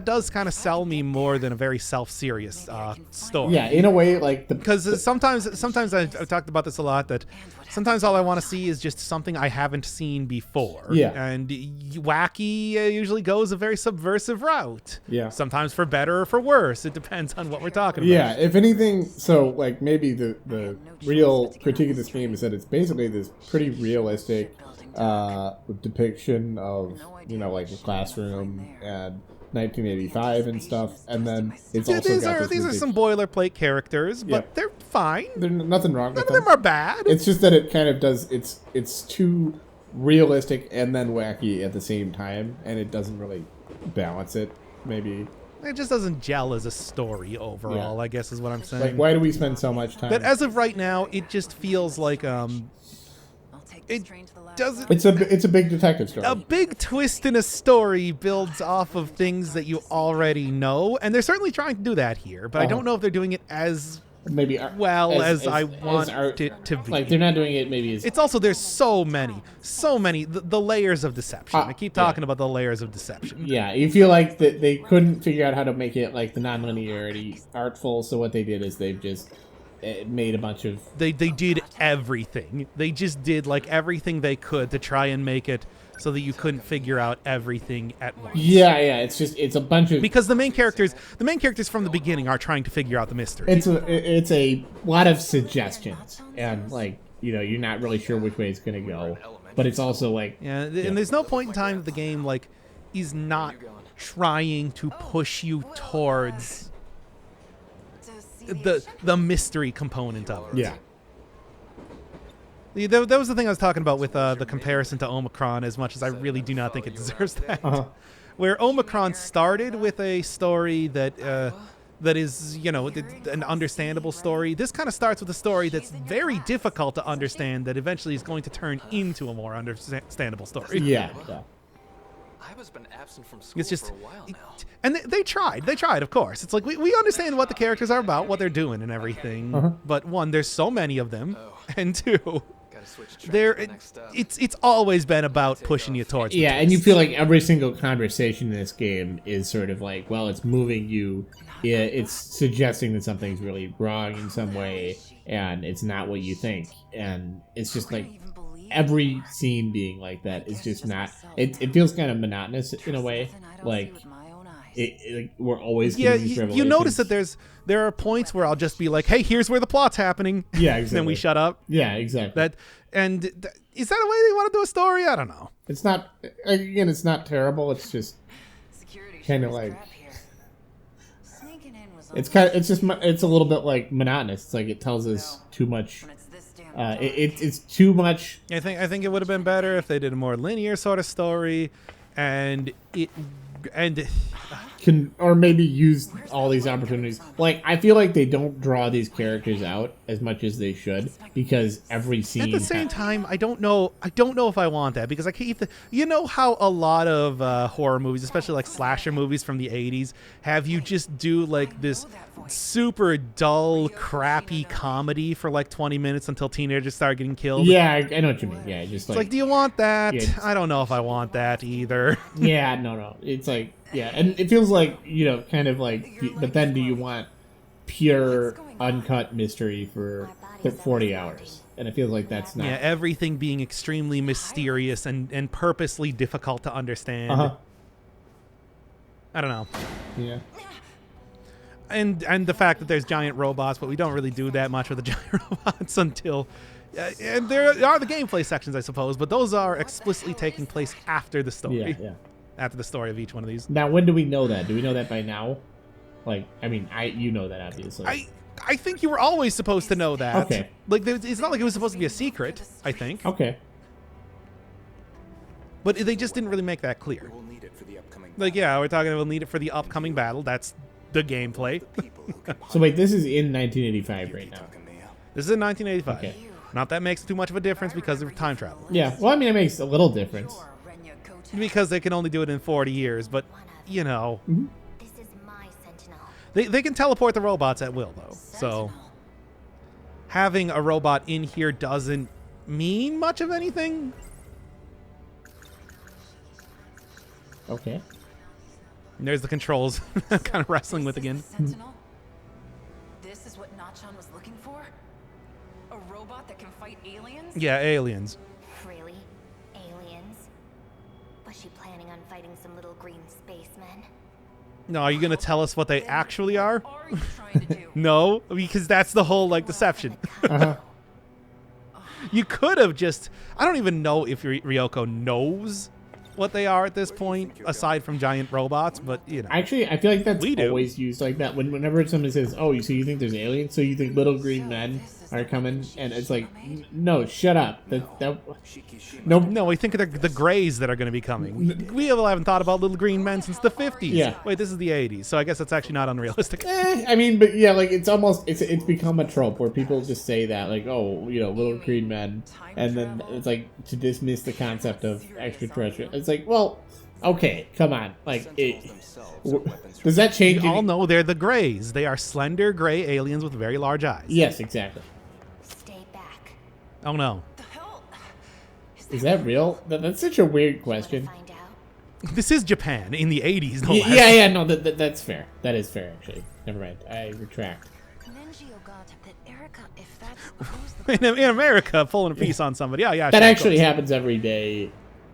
does kind of sell me more than a very self-serious story. Yeah, in a way, like because sometimes I've talked about this a lot, that sometimes all I want to see is just something I haven't seen before. Yeah. And wacky usually goes a very subversive route. Yeah. Sometimes for better or for worse. It depends on what we're talking about. Yeah, if anything, so like maybe the real critique of this game is that it's basically this pretty realistic depiction of, you know, like a classroom and 1985 and stuff, and then it's also these are some boilerplate characters, but they're fine. There's nothing wrong with None of them are bad. It's just that it kind of does. It's too realistic and then wacky at the same time, and it doesn't really balance it. Maybe it just doesn't gel as a story overall. Yeah. I guess is what I'm saying. Like, why do we spend so much time? But as of right now, it just feels like it doesn't. It's a big detective story. A big twist in a story builds off of things that you already know, and they're certainly trying to do that here. But I don't know if they're doing it as maybe well as I want it to be. Like, they're not doing it maybe as... It's also, there's so many the layers of deception. I keep talking about the layers of deception. Yeah, you feel like that they couldn't figure out how to make it like the non-linearity artful, so what they did is they've just made a bunch of... They did everything. They just did like everything they could to try and make it so that you couldn't figure out everything at once. Yeah, it's a bunch of... Because the main characters from the beginning are trying to figure out the mystery. It's a lot of suggestions, and like, you know, you're not really sure which way it's gonna go. But it's also like... Yeah, and there's no point in time that the game like is not trying to push you towards the mystery component of it. Yeah. That was the thing I was talking about with the comparison to Omicron, as much as I really do not think it deserves that. Where Omicron started with a story that is, you know, an understandable story. This kind of starts with a story that's very difficult to understand that eventually is going to turn into a more understandable story. Yeah. I was been absent from school It's just, for a while now. And they tried, of course. It's like, we understand what the characters are about, what they're doing and everything. But one, there's so many of them. And two, it's always been about pushing you towards the Yeah, twist. and you feel like every single conversation in this game is sort of like, well, it's moving you. It's suggesting that something's really wrong in some way, and it's not what you think. And it's just like every scene being like that is just not... It feels kind of monotonous in a way. Like, we're always getting these revelations. You notice that there are points where I'll just be like, hey, here's where the plot's happening. Yeah, exactly. Then we shut up. Yeah, exactly. Is that a way they want to do a story? I don't know. It's not... Again, it's not terrible. It's just kind of like... It's a little bit like monotonous. It's like it tells us too much. It's too much. I think it would have been better if they did a more linear sort of story, or maybe use all these opportunities. Like, I feel like they don't draw these characters out as much as they should, because every scene... At the same time, I don't know if I want that, because I keep you know how a lot of horror movies, especially like slasher movies from the 80s, have you just do like this super dull, crappy comedy for like 20 minutes until teenagers start getting killed? Yeah, I know what you mean. Yeah, just like, do you want that? Yeah, I don't know if I want that either. Yeah, no. It's like, yeah, and it feels like, you know, kind of like, but then do you want pure, uncut mystery for 40 hours? And it feels like that's not... Yeah, everything being extremely mysterious and purposely difficult to understand. I don't know. Yeah. And the fact that there's giant robots, but we don't really do that much with the giant robots until... and there are the gameplay sections, I suppose, but those are explicitly taking place after the story. Yeah. After the story of each one of these. Now, when do we know that? Do we know that by now? Like, I mean, you know that, obviously. I think you were always supposed to know that. Okay. Like, it's not like it was supposed to be a secret, I think. Okay. But they just didn't really make that clear. Like, yeah, we'll need it for the upcoming battle. That's the gameplay. So wait, this is in 1985 right now. This is in 1985. Okay. Not that makes too much of a difference because of time travel. Yeah, well, I mean, it makes a little difference. Because they can only do it in 40 years, but, you know. This is my Sentinel. They can teleport the robots at will, though. So having a robot in here doesn't mean much of anything. Okay. And there's the controls, kind of wrestling with again. Sentinel? This is what Nachan was looking for? A robot that can fight aliens? Yeah, aliens. Really? Aliens? Was she planning on fighting some little green spacemen? No, are you going to tell us what they actually are? What are you trying to do? No, because that's the whole, like, deception. Uh-huh. You could have just... I don't even know if Ryoko knows what they are at this point, aside from giant robots, but, you know. Actually, I feel like that's We do. always used like that. Whenever somebody says, "Oh, so you think there's aliens? So you think little green men are coming?" And it's like, no, shut up. No, No, we think of the Greys that are going to be coming. We haven't thought about little green men since the 50s. Yeah. Wait, this is the 80s, so I guess that's actually not unrealistic. I mean, but yeah, like it's almost it's become a trope where people just say that, like, oh, you know, little green men, and then it's like to dismiss the concept of extraterrestrial. It's like, well, okay, come on, like, does that change? We all know they're the Greys. They are slender gray aliens with very large eyes. Yes, exactly. Stay back. Oh no. The hell? Is that real? That's such a weird question. Find out. This is Japan in the 80s, no less. Yeah, no, that's fair. That is fair, actually. Never mind. I retract. In America, pulling a piece on somebody. Oh, yeah. That sure, of actually course. happens every day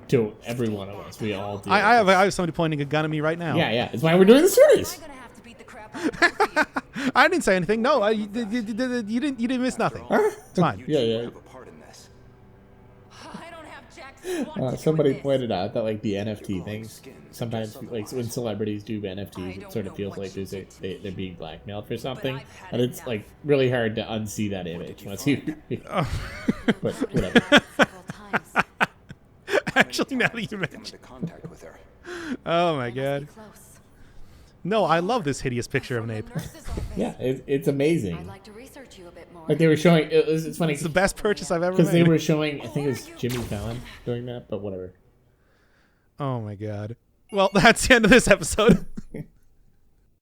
to every one of us. We all do. I have somebody pointing a gun at me right now. Yeah. It's why we're doing the series. I'm gonna have to beat the crap out of you. I didn't say anything. No, you didn't miss nothing. It's fine. Yeah. Have a part in this. I don't have jack squat to do Somebody with this. pointed out that like the NFT things, sometimes like when celebrities do NFTs, it sort of feels like they're being blackmailed for something, and it's like really hard to unsee that image once you. But whatever. Several times. Actually, now that you Come mention. into contact with her. Oh my god. Close. No, I love this hideous picture of an ape. Nurse's office. Yeah, it's amazing. I'd like to research you a bit more. Like they were showing, it's funny It's the best purchase I've ever because they made. were showing. I think it was Jimmy Fallon doing that, but whatever. Oh my god. Well, that's the end of this episode.